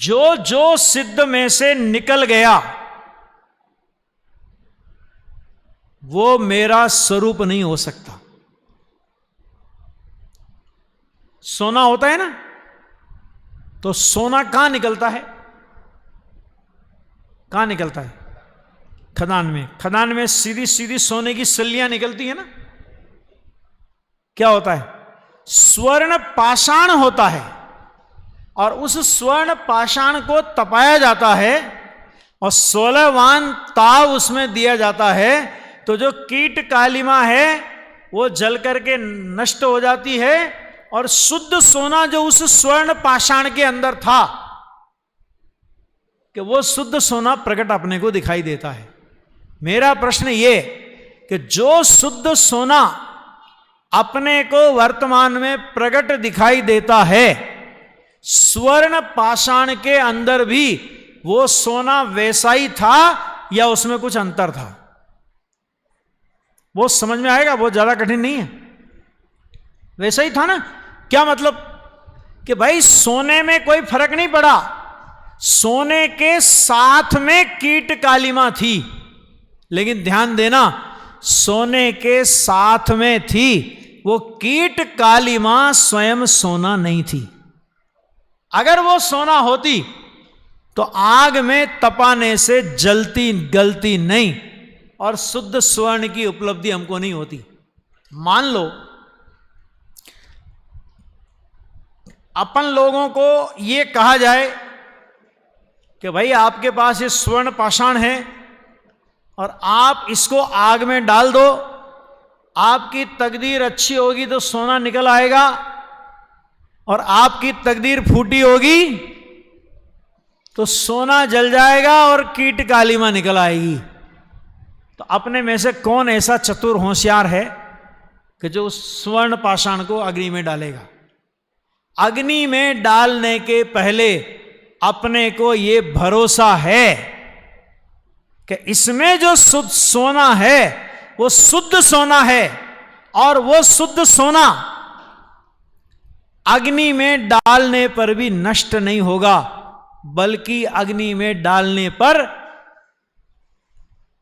जो जो सिद्ध में से निकल गया वो मेरा स्वरूप नहीं हो सकता। सोना होता है ना, तो सोना कहां निकलता है? कहां निकलता है? खदान में। खदान में सीधी सीधी सोने की सल्लियां निकलती है ना। क्या होता है? स्वर्ण पाषाण होता है, और उस स्वर्ण पाषाण को तपाया जाता है और 16 वान ताव उसमें दिया जाता है, तो जो कीट कालिमा है वो जल करके नष्ट हो जाती है, और शुद्ध सोना जो उस स्वर्ण पाषाण के अंदर था, कि वो शुद्ध सोना प्रकट अपने को दिखाई देता है। मेरा प्रश्न ये कि जो शुद्ध सोना अपने को वर्तमान में प्रकट दिखाई देता है, स्वर्ण पाषाण के अंदर भी वो सोना वैसा ही था या उसमें कुछ अंतर था? वो समझ में आएगा, बहुत ज्यादा कठिन नहीं है। वैसा ही था ना। क्या मतलब कि भाई सोने में कोई फर्क नहीं पड़ा, सोने के साथ में कीट कालिमा थी, लेकिन ध्यान देना, सोने के साथ में थी, वो कीट कालिमा स्वयं सोना नहीं थी। अगर वो सोना होती तो आग में तपाने से जलती गलती नहीं, और शुद्ध स्वर्ण की उपलब्धि हमको नहीं होती। मान लो अपन लोगों को ये कहा जाए कि भाई आपके पास ये स्वर्ण पाषाण है और आप इसको आग में डाल दो, आपकी तकदीर अच्छी होगी तो सोना निकल आएगा, और आपकी तकदीर फूटी होगी तो सोना जल जाएगा और कीट कालिमा निकल आएगी। तो अपने में से कौन ऐसा चतुर होशियार है कि जो उस स्वर्ण पाषाण को अग्नि में डालेगा? अग्नि में डालने के पहले अपने को ये भरोसा है कि इसमें जो शुद्ध सोना है वो शुद्ध सोना है, और वो शुद्ध सोना अग्नि में डालने पर भी नष्ट नहीं होगा, बल्कि अग्नि में डालने पर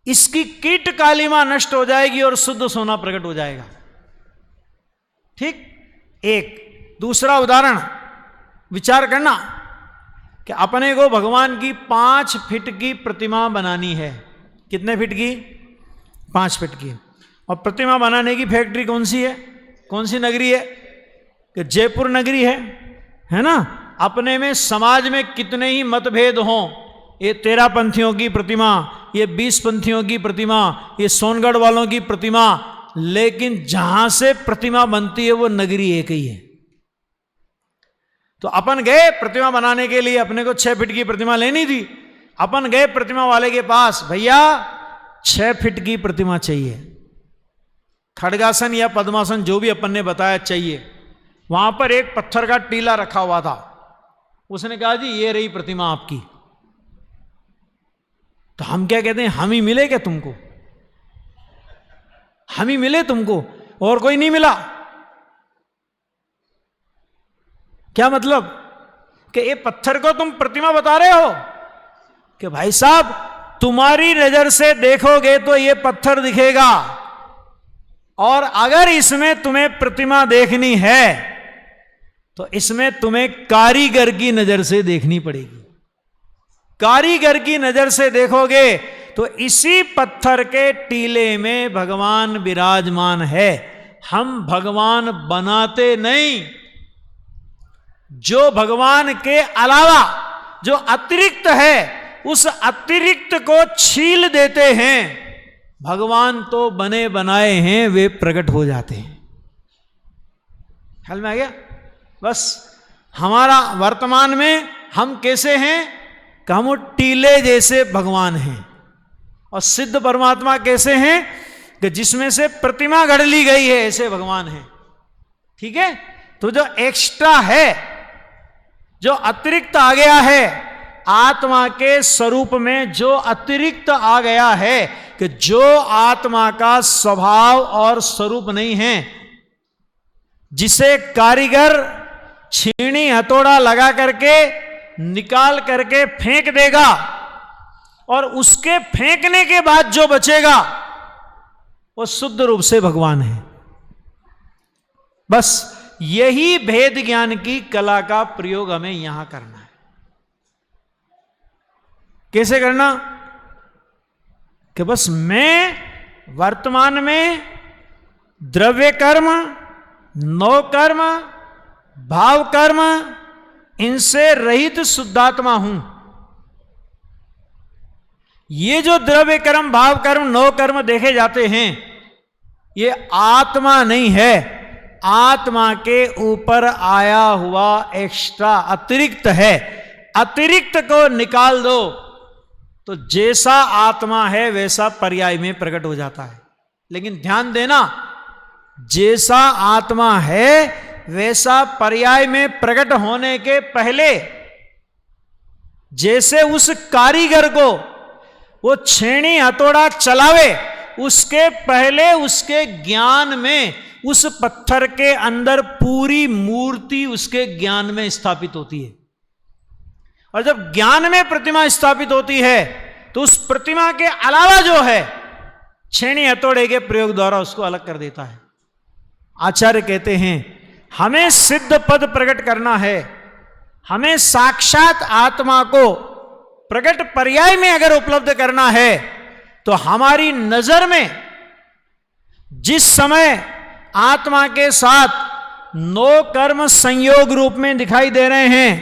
इसकी कीट कालिमा नष्ट हो जाएगी और शुद्ध सोना प्रकट हो जाएगा। ठीक। एक दूसरा उदाहरण विचार करना कि अपने को भगवान की 5 फीट की प्रतिमा बनानी है। कितने फीट की? 5 फीट की। और प्रतिमा बनाने की फैक्ट्री कौन सी है? कौन सी नगरी है? कि जयपुर नगरी है ना। अपने में समाज में कितने ही मतभेद हों, ये 13 पंथियों की प्रतिमा, ये 20 पंथियों की प्रतिमा, ये सोनगढ़ वालों की प्रतिमा, लेकिन जहां से प्रतिमा बनती है वो नगरी एक ही है। तो अपन गए प्रतिमा बनाने के लिए, अपने को 6 फीट की प्रतिमा लेनी थी। अपन गए प्रतिमा वाले के पास, भैया 6 फीट की प्रतिमा चाहिए, खड़गासन या पद्मासन जो भी अपन ने बताया चाहिए। वहां पर एक पत्थर का टीला रखा हुआ था। उसने कहा जी ये रही प्रतिमा आपकी। तो हम क्या कहते हैं, हम ही मिले क्या तुमको? हम ही मिले तुमको, और कोई नहीं मिला। क्या मतलब कि ये पत्थर को तुम प्रतिमा बता रहे हो कि भाई साहब तुम्हारी नजर से देखोगे तो ये पत्थर दिखेगा, और अगर इसमें तुम्हें प्रतिमा देखनी है तो इसमें तुम्हें कारीगर की नजर से देखनी पड़ेगी। कारीगर की नजर से देखोगे तो इसी पत्थर के टीले में भगवान विराजमान है। हम भगवान बनाते नहीं, जो भगवान के अलावा जो अतिरिक्त है उस अतिरिक्त को छील देते हैं। भगवान तो बने बनाए हैं, वे प्रकट हो जाते हैं। ख्याल में आ गया? बस हमारा वर्तमान में हम कैसे हैं कि हम टीले जैसे भगवान हैं, और सिद्ध परमात्मा कैसे हैं कि जिसमें से प्रतिमा गढ़ ली गई है, ऐसे भगवान हैं। ठीक है? तो जो एक्स्ट्रा है, जो अतिरिक्त आ गया है, आत्मा के स्वरूप में जो अतिरिक्त आ गया है, कि जो आत्मा का स्वभाव और स्वरूप नहीं है, जिसे कारीगर छीनी हथौड़ा लगा करके निकाल करके फेंक देगा, और उसके फेंकने के बाद जो बचेगा वो शुद्ध रूप से भगवान है। बस यही भेद ज्ञान की कला का प्रयोग हमें यहां करना है। कैसे करना? कि बस मैं वर्तमान में द्रव्य कर्म, नौ कर्म, भाव कर्म, इनसे रहित शुद्धात्मा हूं। ये जो द्रव्य कर्म, भाव कर्म, नौ कर्म देखे जाते हैं, ये आत्मा नहीं है, आत्मा के ऊपर आया हुआ एक्स्ट्रा अतिरिक्त है। अतिरिक्त को निकाल दो तो जैसा आत्मा है वैसा पर्याय में प्रकट हो जाता है। लेकिन ध्यान देना, जैसा आत्मा है वैसा पर्याय में प्रकट होने के पहले, जैसे उस कारीगर को वो छेनी हथौड़ा चलावे, उसके पहले उसके ज्ञान में उस पत्थर के अंदर पूरी मूर्ति उसके ज्ञान में स्थापित होती है। और जब ज्ञान में प्रतिमा स्थापित होती है तो उस प्रतिमा के अलावा जो है, छेनी हथौड़े के प्रयोग द्वारा उसको अलग कर देता है। आचार्य कहते हैं हमें सिद्ध पद प्रकट करना है, हमें साक्षात आत्मा को प्रकट पर्याय में अगर उपलब्ध करना है, तो हमारी नजर में जिस समय आत्मा के साथ 9 कर्म संयोग रूप में दिखाई दे रहे हैं,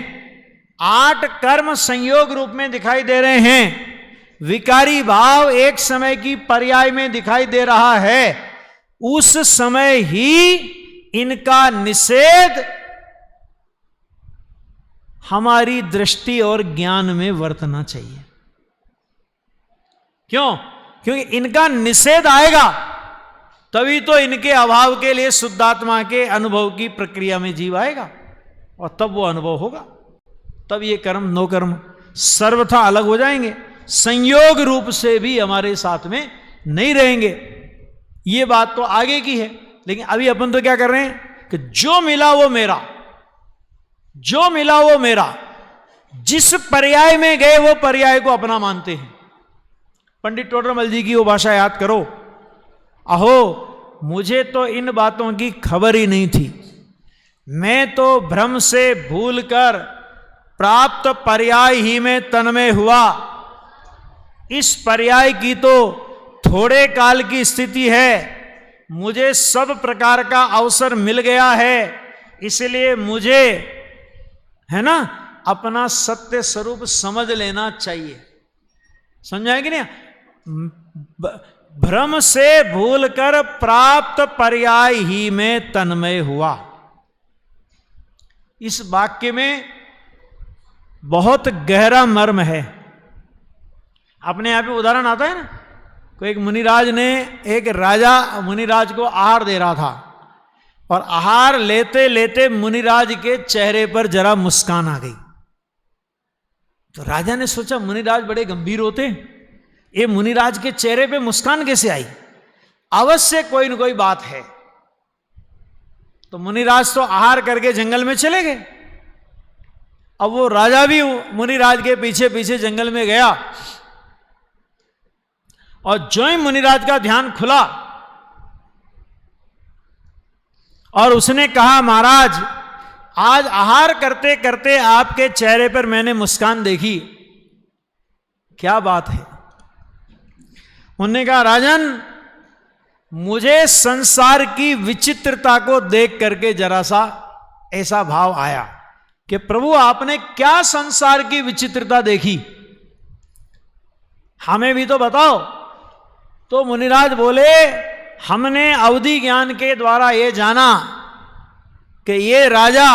8 कर्म संयोग रूप में दिखाई दे रहे हैं, विकारी भाव एक समय की पर्याय में दिखाई दे रहा है, उस समय ही इनका निषेध हमारी दृष्टि और ज्ञान में वर्तना चाहिए। क्यों? क्योंकि इनका निषेध आएगा तभी तो इनके अभाव के लिए शुद्धात्मा के अनुभव की प्रक्रिया में जीव आएगा, और तब वो अनुभव होगा। तब ये कर्म, 9 कर्म सर्वथा अलग हो जाएंगे, संयोग रूप से भी हमारे साथ में नहीं रहेंगे। ये बात तो आगे की है, लेकिन अभी अपन तो क्या कर रहे हैं कि जो मिला वो मेरा, जो मिला वो मेरा, जिस पर्याय में गए वो पर्याय को अपना मानते हैं। पंडित टोडरमल जी की वो भाषा याद करो, अहो मुझे तो इन बातों की खबर ही नहीं थी, मैं तो भ्रम से भूलकर प्राप्त पर्याय ही में तन्मय हुआ। इस पर्याय की तो थोड़े काल की स्थिति है, मुझे सब प्रकार का अवसर मिल गया है, इसलिए मुझे, है ना, अपना सत्य स्वरूप समझ लेना चाहिए। समझाए कि नहीं? भ्रम से भूलकर प्राप्त पर्याय ही में तन्मय हुआ। इस वाक्य में बहुत गहरा मर्म है। अपने यहाँ पे उदाहरण आता है ना, कोई एक मुनिराज ने, एक राजा मुनिराज को आहार दे रहा था, और आहार लेते लेते मुनिराज के चेहरे पर जरा मुस्कान आ गई। तो राजा ने सोचा मुनिराज बड़े गंभीर होते, ये मुनिराज के चेहरे पे मुस्कान कैसे आई? अवश्य कोई न कोई बात है। तो मुनिराज तो आहार करके जंगल में चले गए, अब वो राजा भी मुनिराज के पीछे पीछे जंगल में गया, और जो ही मुनिराज का ध्यान खुला और उसने कहा, महाराज आज आहार करते करते आपके चेहरे पर मैंने मुस्कान देखी, क्या बात है? उन्होंने कहा, राजन मुझे संसार की विचित्रता को देख करके जरा सा ऐसा भाव आया कि प्रभु आपने क्या संसार की विचित्रता देखी, हमें भी तो बताओ। तो मुनिराज बोले, हमने अवधि ज्ञान के द्वारा ये जाना कि ये राजा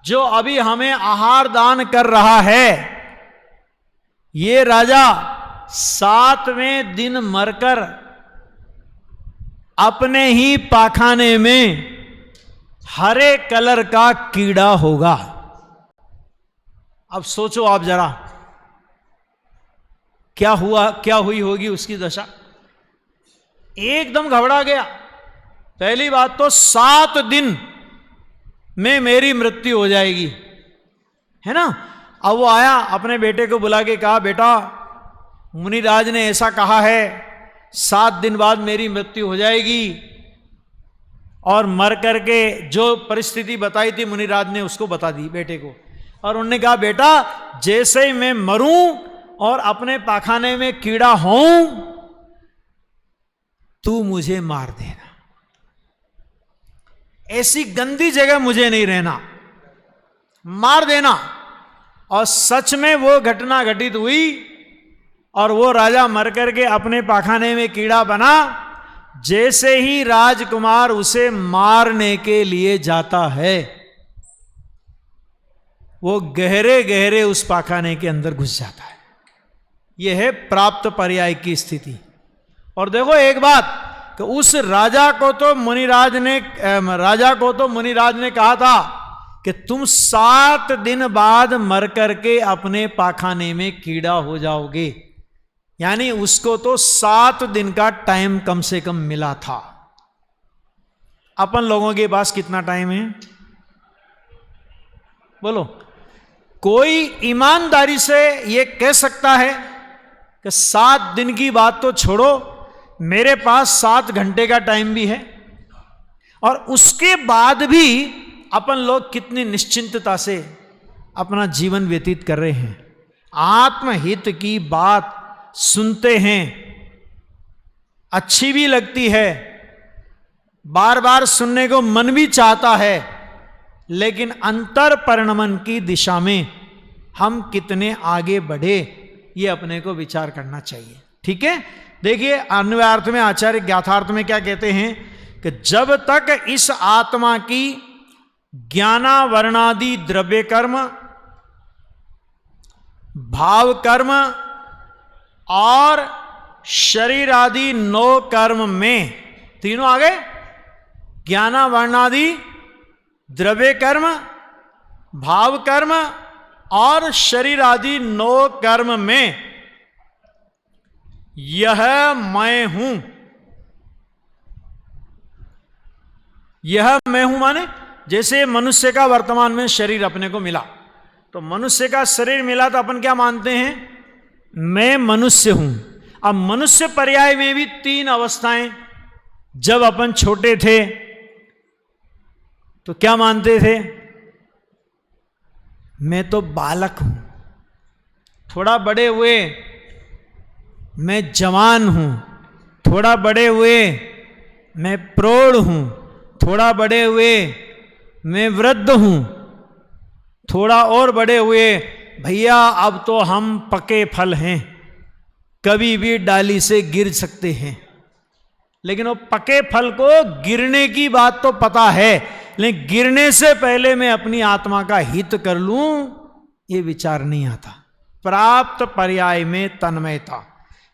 जो अभी हमें आहार दान कर रहा है, ये राजा 7वें दिन मरकर अपने ही पाखाने में हरे कलर का कीड़ा होगा। अब सोचो आप जरा, क्या हुआ, क्या हुई होगी उसकी दशा। एकदम घबरा गया। पहली बात तो 7 दिन में मेरी मृत्यु हो जाएगी, है ना। अब वो आया, अपने बेटे को बुला के कहा, बेटा मुनिराज ने ऐसा कहा है 7 दिन बाद मेरी मृत्यु हो जाएगी, और मर करके जो परिस्थिति बताई थी मुनिराज ने उसको बता दी बेटे को। और उन्होंने कहा, बेटा जैसे ही मैं मरूं और अपने पाखाने में कीड़ा होऊं, तू मुझे मार देना, ऐसी गंदी जगह मुझे नहीं रहना, मार देना। और सच में वो घटना घटित हुई, और वो राजा मर करके अपने पाखाने में कीड़ा बना। जैसे ही राजकुमार उसे मारने के लिए जाता है, वो गहरे गहरे उस पाखाने के अंदर घुस जाता है। यह है प्राप्त पर्याय की स्थिति। और देखो एक बात, कि उस राजा को तो मुनिराज ने कहा था कि तुम 7 दिन बाद मर करके अपने पाखाने में कीड़ा हो जाओगे, यानी उसको तो 7 दिन का टाइम कम से कम मिला था। अपन लोगों के पास कितना टाइम है बोलो? कोई ईमानदारी से ये कह सकता है कि 7 दिन की बात तो छोड़ो, मेरे पास 7 घंटे का टाइम भी है, और उसके बाद भी अपन लोग कितनी निश्चिंतता से अपना जीवन व्यतीत कर रहे हैं। आत्महित की बात सुनते हैं, अच्छी भी लगती है, बार बार सुनने को मन भी चाहता है, लेकिन अंतर परिणमन की दिशा में हम कितने आगे बढ़े, ये अपने को विचार करना चाहिए। ठीक है, देखिए अन्वयार्थ में आचार्य ज्ञातार्थ में क्या कहते हैं कि जब तक इस आत्मा की ज्ञानावरणादि द्रव्य कर्म, भाव कर्म और शरीर आदि 9 कर्म में, तीनों आ गए, ज्ञानावरणादि द्रव्य कर्म, भाव कर्म और शरीर आदि 9 कर्म में यह मैं हूं, यह मैं हूं माने जैसे मनुष्य का वर्तमान में शरीर अपने को मिला, तो मनुष्य का शरीर मिला तो अपन क्या मानते हैं, मैं मनुष्य हूं। अब मनुष्य पर्याय में भी 3 अवस्थाएं, जब अपन छोटे थे तो क्या मानते थे, मैं तो बालक हूं, थोड़ा बड़े हुए मैं जवान हूं, थोड़ा बड़े हुए मैं प्रौढ़ हूं, थोड़ा बड़े हुए मैं वृद्ध हूं, थोड़ा और बड़े हुए भैया अब तो हम पके फल हैं, कभी भी डाली से गिर सकते हैं। लेकिन वो पके फल को गिरने की बात तो पता है, लेकिन गिरने से पहले मैं अपनी आत्मा का हित कर लूं, ये विचार नहीं आता। प्राप्त पर्याय में तन्मयता,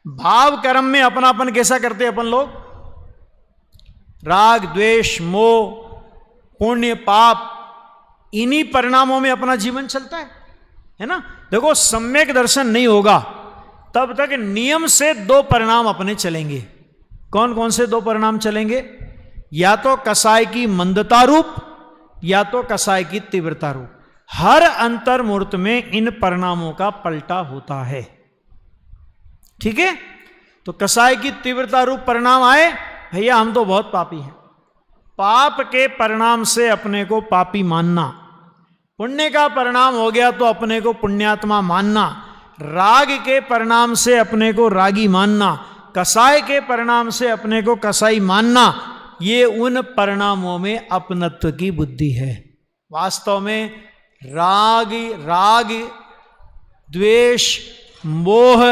भाव कर्म में अपनापन कैसा करते अपन लोग, राग द्वेष मोह पुण्य पाप, इन्हीं परिणामों में अपना जीवन चलता है ना। देखो सम्यक दर्शन नहीं होगा तब तक नियम से 2 परिणाम अपने चलेंगे। कौन कौन से 2 परिणाम चलेंगे, या तो कसाय की मंदता रूप, या तो कसाय की तीव्रता रूप। हर अंतर्मुहूर्त में इन परिणामों का पलटा होता है। ठीक है, तो कसाय की तीव्रता रूप परिणाम आए, भैया हम तो बहुत पापी हैं। पाप के परिणाम से अपने को पापी मानना, पुण्य का परिणाम हो गया तो अपने को पुण्यात्मा मानना, राग के परिणाम से अपने को रागी मानना, कसाय के परिणाम से अपने को कसाई मानना, ये उन परिणामों में अपनत्व की बुद्धि है। वास्तव में राग, द्वेष, मोह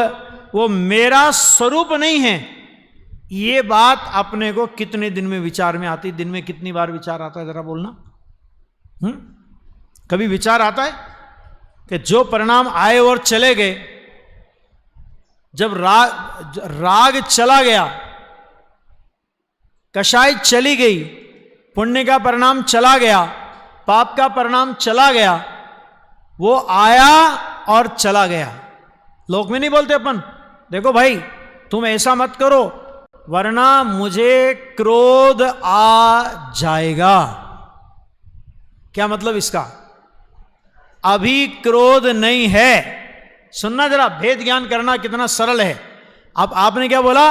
वो मेरा स्वरूप नहीं है। ये बात अपने को कितने दिन में विचार में आती? दिन में कितनी बार विचार आता है, जरा बोलना। कभी विचार आता है कि जो परिणाम आए और चले गए, जब राग चला गया, कषाय चली गई, पुण्य का परिणाम चला गया, पाप का परिणाम चला गया, वो आया और चला गया। लोक में नहीं बोलते अपन, देखो भाई तुम ऐसा मत करो वरना मुझे क्रोध आ जाएगा। क्या मतलब इसका? अभी क्रोध नहीं है। सुनना जरा, भेद ज्ञान करना कितना सरल है। अब आपने क्या बोला?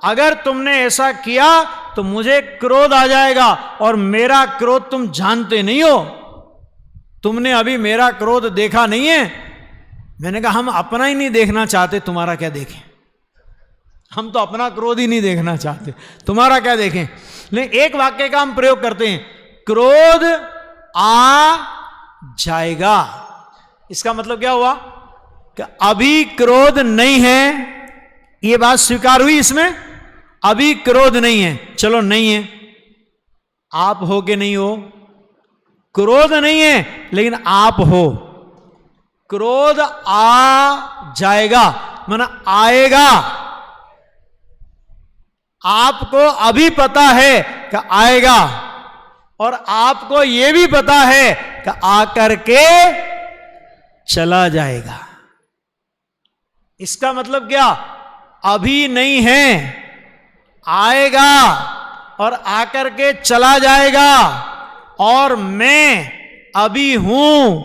अगर तुमने ऐसा किया तो मुझे क्रोध आ जाएगा, और मेरा क्रोध तुम जानते नहीं हो, तुमने अभी मेरा क्रोध देखा नहीं है। मैंने कहा हम अपना ही नहीं देखना चाहते, तुम्हारा क्या देखें? हम तो अपना क्रोध ही नहीं देखना चाहते, तुम्हारा क्या देखें? लेकिन एक वाक्य का हम प्रयोग करते हैं, क्रोध आ जाएगा। इसका मतलब क्या हुआ कि अभी क्रोध नहीं है। ये बात स्वीकार हुई इसमें, अभी क्रोध नहीं है। चलो नहीं है, आप हो कि नहीं हो? क्रोध नहीं है लेकिन आप हो। क्रोध आ जाएगा माना आएगा। आपको अभी पता है कि आएगा, और आपको यह भी पता है कि आकर के चला जाएगा। इसका मतलब क्या? अभी नहीं है, आएगा और आकर के चला जाएगा। और मैं अभी हूं,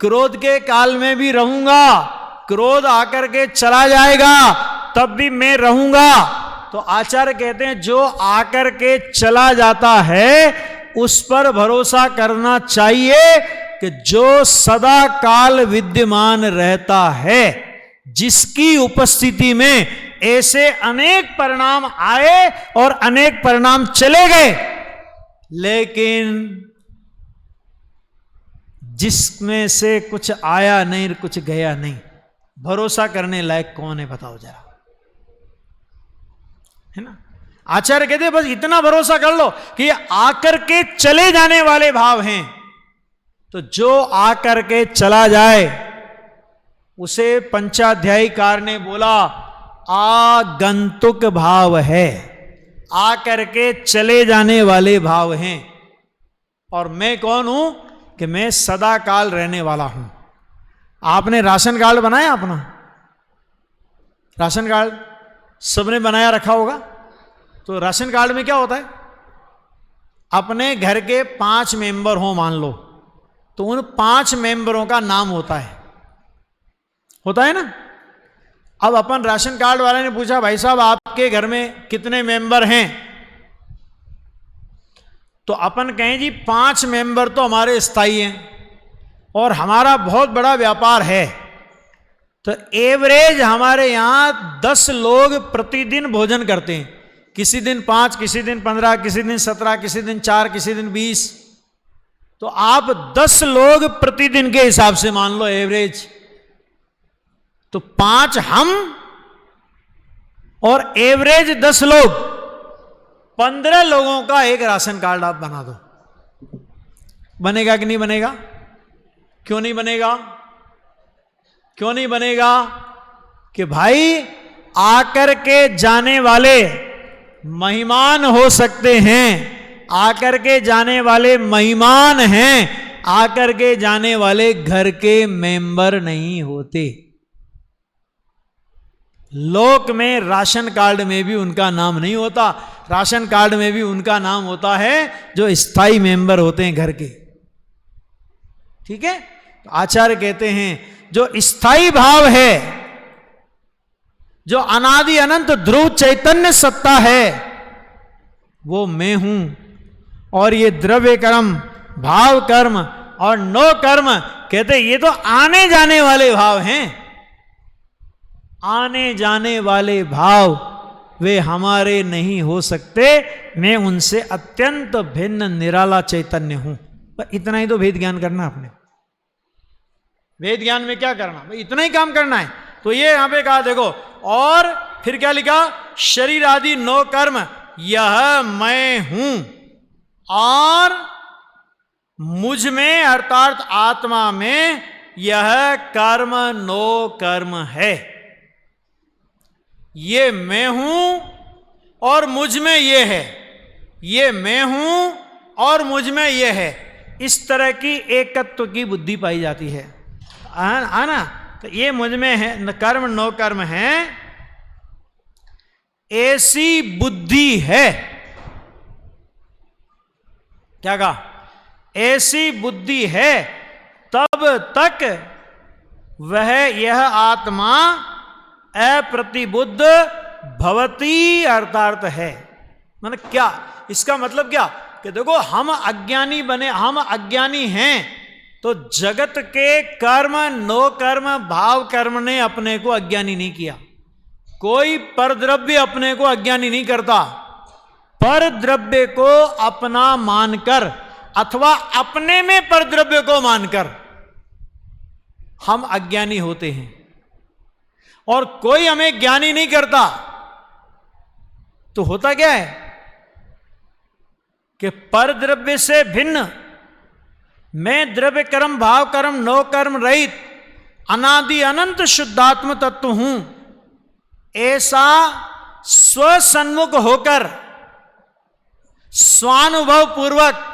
क्रोध के काल में भी रहूंगा, क्रोध आकर के चला जाएगा तब भी मैं रहूंगा। तो आचार्य कहते हैं जो आकर के चला जाता है उस पर भरोसा करना चाहिए कि जो सदा काल विद्यमान रहता है, जिसकी उपस्थिति में ऐसे अनेक परिणाम आए और अनेक परिणाम चले गए, लेकिन जिसमें से कुछ आया नहीं कुछ गया नहीं, भरोसा करने लायक कौन है बताओ जरा, है ना? आचार्य कहते हैं बस इतना भरोसा कर लो कि ये आकर के चले जाने वाले भाव हैं। तो जो आकर के चला जाए उसे पंचाध्यायीकार ने बोला आगंतुक भाव है, आकर के चले जाने वाले भाव हैं। और मैं कौन हूं कि मैं सदा काल रहने वाला हूं। आपने राशन कार्ड बनाया अपना? राशन कार्ड सबने बनाया रखा होगा। तो राशन कार्ड में क्या होता है? अपने घर के 5 मेंबर हो मान लो, तो उन 5 मेंबरों का नाम होता है ना? अब अपन राशन कार्ड वाले ने पूछा भाई साहब आपके घर में कितने मेंबर हैं? तो अपन कहें जी 5 मेंबर तो हमारे स्थायी हैं और हमारा बहुत बड़ा व्यापार है, तो एवरेज हमारे यहां 10 लोग प्रतिदिन भोजन करते हैं। किसी दिन 5, किसी दिन 15, किसी दिन 17, किसी दिन 4, किसी दिन 20। तो आप 10 लोग प्रतिदिन के हिसाब से मान लो एवरेज। तो 5 हम और एवरेज 10 लोग, 15 लोगों का एक राशन कार्ड आप बना दो। बनेगा कि नहीं बनेगा? क्यों नहीं बनेगा? क्यों नहीं बनेगा? कि भाई आकर के जाने वाले महिमान हो सकते हैं, आकर के जाने वाले महिमान हैं, आकर के जाने वाले घर के मेंबर नहीं होते। लोक में राशन कार्ड में भी उनका नाम नहीं होता, राशन कार्ड में भी उनका नाम होता है जो स्थायी मेंबर होते हैं घर के। ठीक है? आचार्य कहते हैं जो स्थायी भाव है, जो अनादि अनंत ध्रुव चैतन्य सत्ता है, वो मैं हूं। और ये द्रव्य कर्म, भाव कर्म और नो कर्म, कहते ये तो आने जाने वाले भाव हैं। आने जाने वाले भाव वे हमारे नहीं हो सकते। मैं उनसे अत्यंत भिन्न निराला चैतन्य हूं। इतना ही तो भेद ज्ञान करना आपने। वेद ज्ञान में क्या करना, भाई इतना ही काम करना है। तो ये यहां पे कहा देखो, और फिर क्या लिखा, शरीर आदि नो कर्म यह मैं हूं और मुझ में अर्थात आत्मा में यह कर्म नो कर्म है। ये मैं हूं और मुझ में ये है, ये मैं हूं और मुझ में ये है। इस तरह की एकत्व की बुद्धि पाई जाती है, ना। तो ये मुझ में है, न कर्म नो कर्म है, ऐसी बुद्धि है। क्या कहा, ऐसी बुद्धि है, तब तक वह यह आत्मा अप्रतिबुद्ध भवती अर्थार्थ है। मतलब क्या, इसका मतलब क्या कि देखो हम अज्ञानी बने, हम अज्ञानी हैं, तो जगत के कर्म नो कर्म भाव कर्म ने अपने को अज्ञानी नहीं किया। कोई परद्रव्य अपने को अज्ञानी नहीं करता। परद्रव्य को अपना मानकर अथवा अपने में परद्रव्य को मानकर हम अज्ञानी होते हैं, और कोई हमें ज्ञानी नहीं करता। तो होता क्या है कि परद्रव्य से भिन्न मैं द्रव्य कर्म भाव कर्म नो कर्म रहित अनादि अनंत शुद्धात्म तत्व हूं, ऐसा स्वसन्मुख होकर स्वानुभव पूर्वक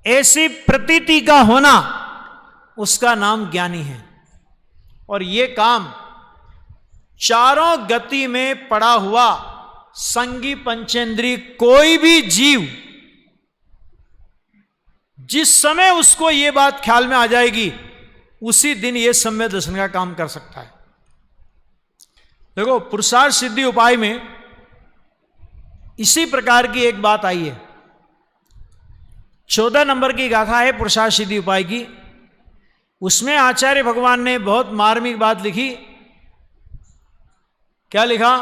ऐसी प्रतीति का होना, उसका नाम ज्ञानी है। और ये काम चारों गति में पड़ा हुआ संगी पंचेंद्रिय कोई भी जीव जिस समय उसको ये बात ख्याल में आ जाएगी, उसी दिन ये सम्यक दर्शन का काम कर सकता है। देखो पुरुषार्थ सिद्धि उपाय में इसी प्रकार की एक बात आई है। 14 नंबर की गाथा है पुरुषार्थ सिद्धि उपाय की। उसमें आचार्य भगवान ने बहुत मार्मिक बात लिखी। क्या लिखा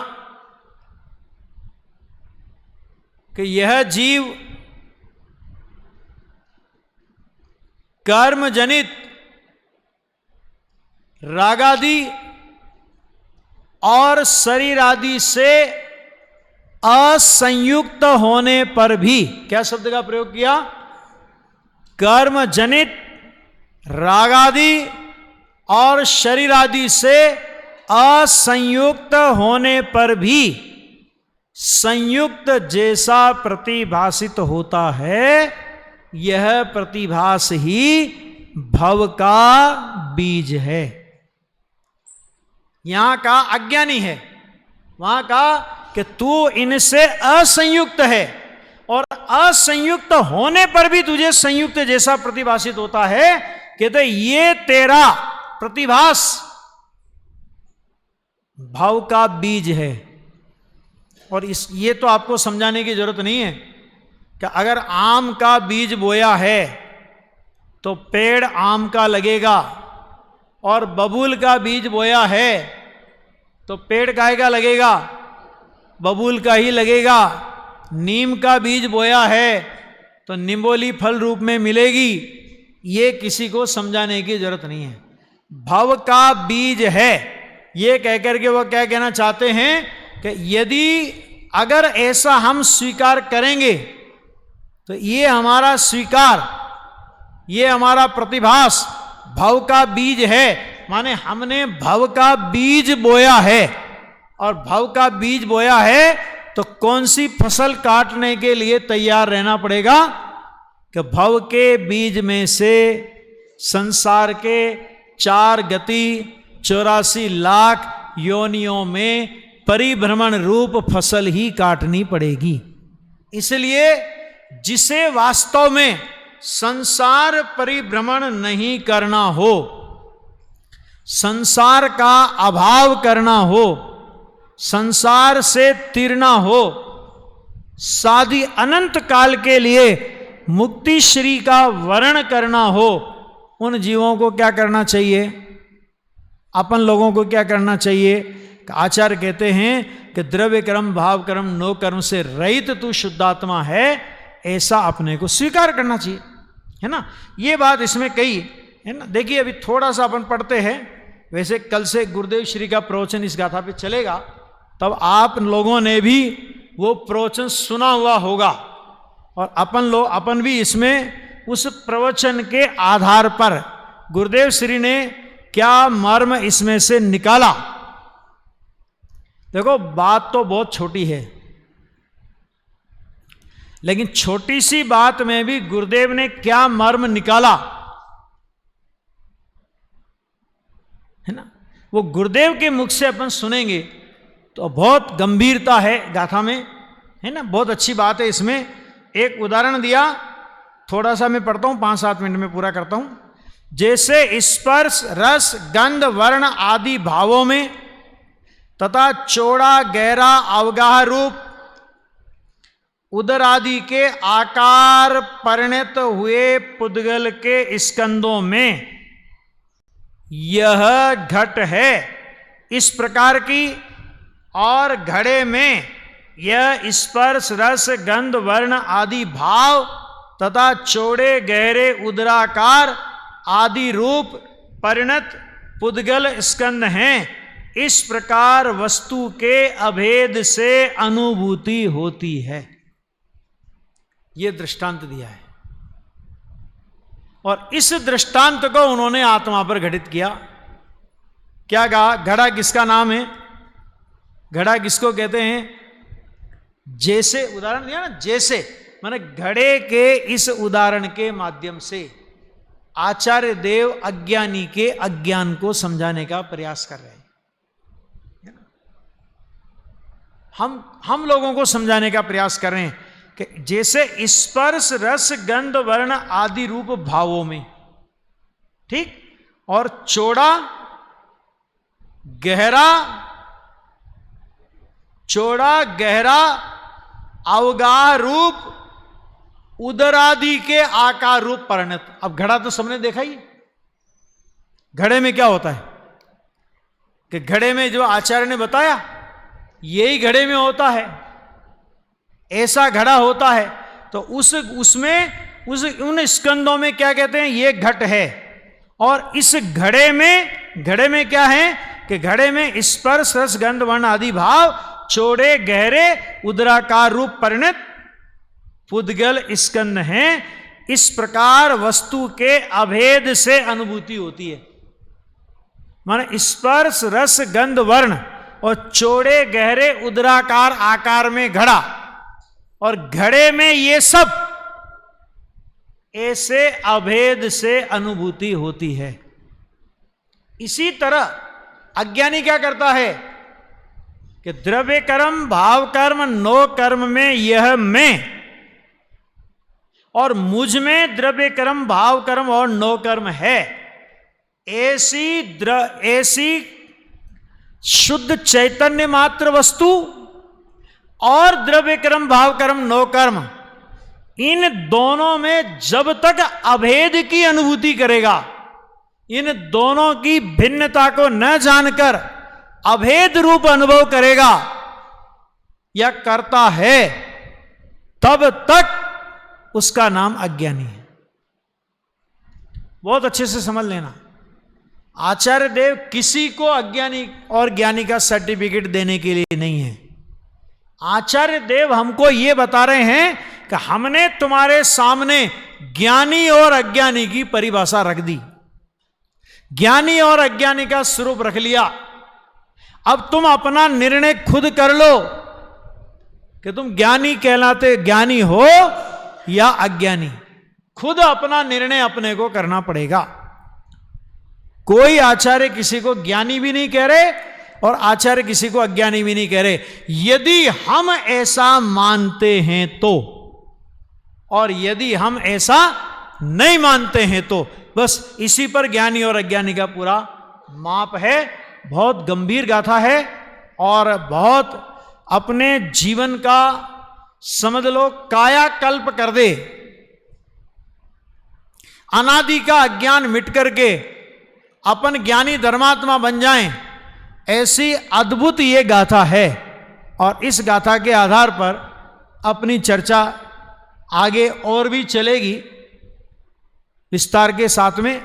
कि यह जीव कर्म जनित रागादि और शरीर आदि से असंयुक्त होने पर भी, क्या शब्द का प्रयोग किया, कर्म जनित रागादि और शरीर आदि से असंयुक्त होने पर भी संयुक्त जैसा प्रतिभासित होता है, यह प्रतिभास ही भव का बीज है। यहां का अज्ञानी है, वहां का कि तू इनसे असंयुक्त है, और असंयुक्त होने पर भी तुझे संयुक्त जैसा प्रतिभासित होता है। कहते ये तेरा प्रतिभास भाव का बीज है। और ये तो आपको समझाने की जरूरत नहीं है कि अगर आम का बीज बोया है तो पेड़ आम का लगेगा, और बबूल का बीज बोया है तो पेड़ काहे का लगेगा, बबूल का ही लगेगा। नीम का बीज बोया है तो निम्बोली फल रूप में मिलेगी। ये किसी को समझाने की जरूरत नहीं है। भव का बीज है, ये कहकर के वो क्या कहना चाहते हैं कि यदि अगर ऐसा हम स्वीकार करेंगे तो ये हमारा स्वीकार, ये हमारा प्रतिभास भव का बीज है। माने हमने भव का बीज बोया है, और भव का बीज बोया है तो कौन सी फसल काटने के लिए तैयार रहना पड़ेगा कि भव के बीज में से संसार के 4 गति 84 लाख योनियों में परिभ्रमण रूप फसल ही काटनी पड़ेगी। इसलिए जिसे वास्तव में संसार परिभ्रमण नहीं करना हो, संसार का अभाव करना हो, संसार से तीरना हो, साधी अनंत काल के लिए मुक्ति श्री का वर्ण करना हो, उन जीवों को क्या करना चाहिए? अपन लोगों को क्या करना चाहिए? आचार्य कहते हैं कि द्रव्य कर्म भाव कर्म नो कर्म से रहित तू शुद्धात्मा है, ऐसा अपने को स्वीकार करना चाहिए, है ना। ये बात इसमें कही है ना। देखिए अभी थोड़ा सा अपन पढ़ते हैं, वैसे कल से गुरुदेव श्री का प्रवचन इस गाथा पे चलेगा, तब आप लोगों ने भी वो प्रवचन सुना हुआ होगा और अपन भी इसमें उस प्रवचन के आधार पर गुरुदेव श्री ने क्या मर्म इसमें से निकाला। देखो बात तो बहुत छोटी है, लेकिन छोटी सी बात में भी गुरुदेव ने क्या मर्म निकाला है ना, वो गुरुदेव के मुख से अपन सुनेंगे तो बहुत गंभीरता है गाथा में, है ना। बहुत अच्छी बात है इसमें। एक उदाहरण दिया, थोड़ा सा मैं पढ़ता हूं, 5-7 मिनट में पूरा करता हूं। जैसे स्पर्श रस गंध वर्ण आदि भावों में तथा चौड़ा गहरा अवगाह रूप उदर आदि के आकार परिणत हुए पुद्गल के स्कंदों में यह घट है इस प्रकार की, और घड़े में यह स्पर्श रस गंध वर्ण आदि भाव तथा चौड़े गहरे उदराकार आदि रूप परिणत पुद्गल स्कंद हैं। इस प्रकार वस्तु के अभेद से अनुभूति होती है। यह दृष्टांत दिया है और इस दृष्टांत को उन्होंने आत्मा पर घटित किया। क्या कहा? घड़ा किसका नाम है? घड़ा किसको कहते हैं? जैसे उदाहरण दिया ना, जैसे माने घड़े के इस उदाहरण के माध्यम से आचार्य देव अज्ञानी के अज्ञान को समझाने का प्रयास कर रहे हैं। हम लोगों को समझाने का प्रयास कर रहे हैं कि जैसे स्पर्श रस गंध वर्ण आदि रूप भावों में, ठीक, और चौड़ा गहरा अवगाह रूप उदरादि के आकार रूप परिणत। अब घड़ा तो सबने देखा ही, घड़े में क्या होता है कि घड़े में जो आचार्य ने बताया यही घड़े में होता है, ऐसा घड़ा होता है। तो उन स्कंदों में क्या कहते हैं? ये घट है। और इस घड़े में क्या है कि घड़े में स्पर्श रस गंध वर्ण आदि भाव चौड़े गहरे उदराकार रूप परिणत पुद्गल स्कंद हैं। इस प्रकार वस्तु के अभेद से अनुभूति होती है। माने स्पर्श रस गंध वर्ण और चौड़े गहरे उदराकार आकार में घड़ा, और घड़े में ये सब ऐसे अभेद से अनुभूति होती है। इसी तरह अज्ञानी क्या करता है कि द्रव्य कर्म भाव कर्म नो कर्म में यह मैं और मुझ में द्रव्य कर्म भाव कर्म और नो कर्म है, ऐसी शुद्ध चैतन्य मात्र वस्तु और द्रव्य कर्म भाव कर्म नो कर्म, इन दोनों में जब तक अभेद की अनुभूति करेगा, इन दोनों की भिन्नता को न जानकर अभेद रूप अनुभव करेगा या करता है, तब तक उसका नाम अज्ञानी है। बहुत अच्छे से समझ लेना, आचार्य देव किसी को अज्ञानी और ज्ञानी का सर्टिफिकेट देने के लिए नहीं है। आचार्य देव हमको यह बता रहे हैं कि हमने तुम्हारे सामने ज्ञानी और अज्ञानी की परिभाषा रख दी, ज्ञानी और अज्ञानी का स्वरूप रख लिया। अब तुम अपना निर्णय खुद कर लो कि तुम ज्ञानी हो या अज्ञानी। खुद अपना निर्णय अपने को करना पड़ेगा। कोई आचार्य किसी को ज्ञानी भी नहीं कह रहे और आचार्य किसी को अज्ञानी भी नहीं कह रहे। यदि हम ऐसा मानते हैं तो, और यदि हम ऐसा नहीं मानते हैं तो बस इसी पर ज्ञानी और अज्ञानी का पूरा माप है। बहुत गंभीर गाथा है और बहुत अपने जीवन का समझ लो कायाकल्प कर दे। अनादि का अज्ञान मिट करके अपन ज्ञानी धर्मात्मा बन जाएं, ऐसी अद्भुत ये गाथा है। और इस गाथा के आधार पर अपनी चर्चा आगे और भी चलेगी विस्तार के साथ में।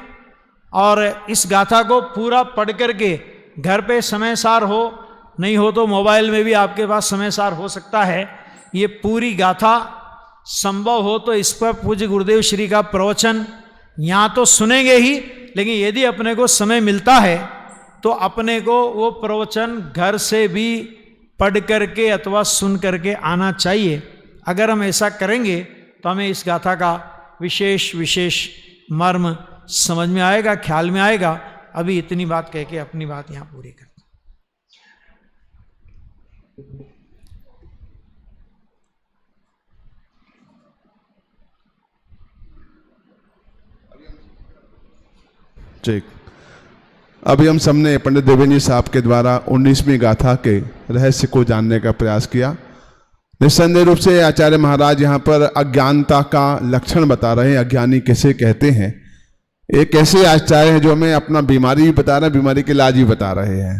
और इस गाथा को पूरा पढ़ करके घर पे समय सार हो, नहीं हो तो मोबाइल में भी आपके पास समय सार हो सकता है। ये पूरी गाथा संभव हो तो इस पर पूज्य गुरुदेव श्री का प्रवचन यहाँ तो सुनेंगे ही, लेकिन यदि अपने को समय मिलता है तो अपने को वो प्रवचन घर से भी पढ़ करके अथवा सुन करके आना चाहिए। अगर हम ऐसा करेंगे तो हमें इस गाथा का विशेष मर्म समझ में आएगा, ख्याल में आएगा। अभी इतनी बात कह के अपनी बात यहाँ पूरी करते। ठीक, अभी हम सबने पंडित देवेंद्र साहब के द्वारा 19वीं गाथा के रहस्य को जानने का प्रयास किया। निस्संदेह रूप से आचार्य महाराज यहाँ पर अज्ञानता का लक्षण बता रहे हैं। अज्ञानी किसे कहते हैं? एक ऐसे आचार्य हैं जो हमें अपना बीमारी भी बता रहे हैं, बीमारी के इलाज भी बता रहे हैं।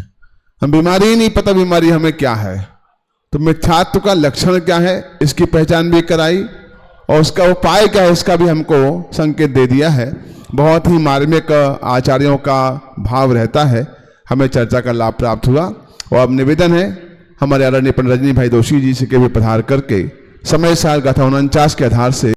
हम बीमारी ही नहीं पता बीमारी हमें क्या है, तो मिथ्यात्व का लक्षण क्या है इसकी पहचान भी कराई और उसका उपाय क्या है इसका भी हमको संकेत दे दिया है। बहुत ही मार्मिक आचार्यों का भाव रहता है, हमें चर्चा का लाभ प्राप्त हुआ। और अब निवेदन है हमारे आदरणीय पंडित रजनी भाई दोषी जी से के भी पधार करके समय साल गाथा 49 के आधार से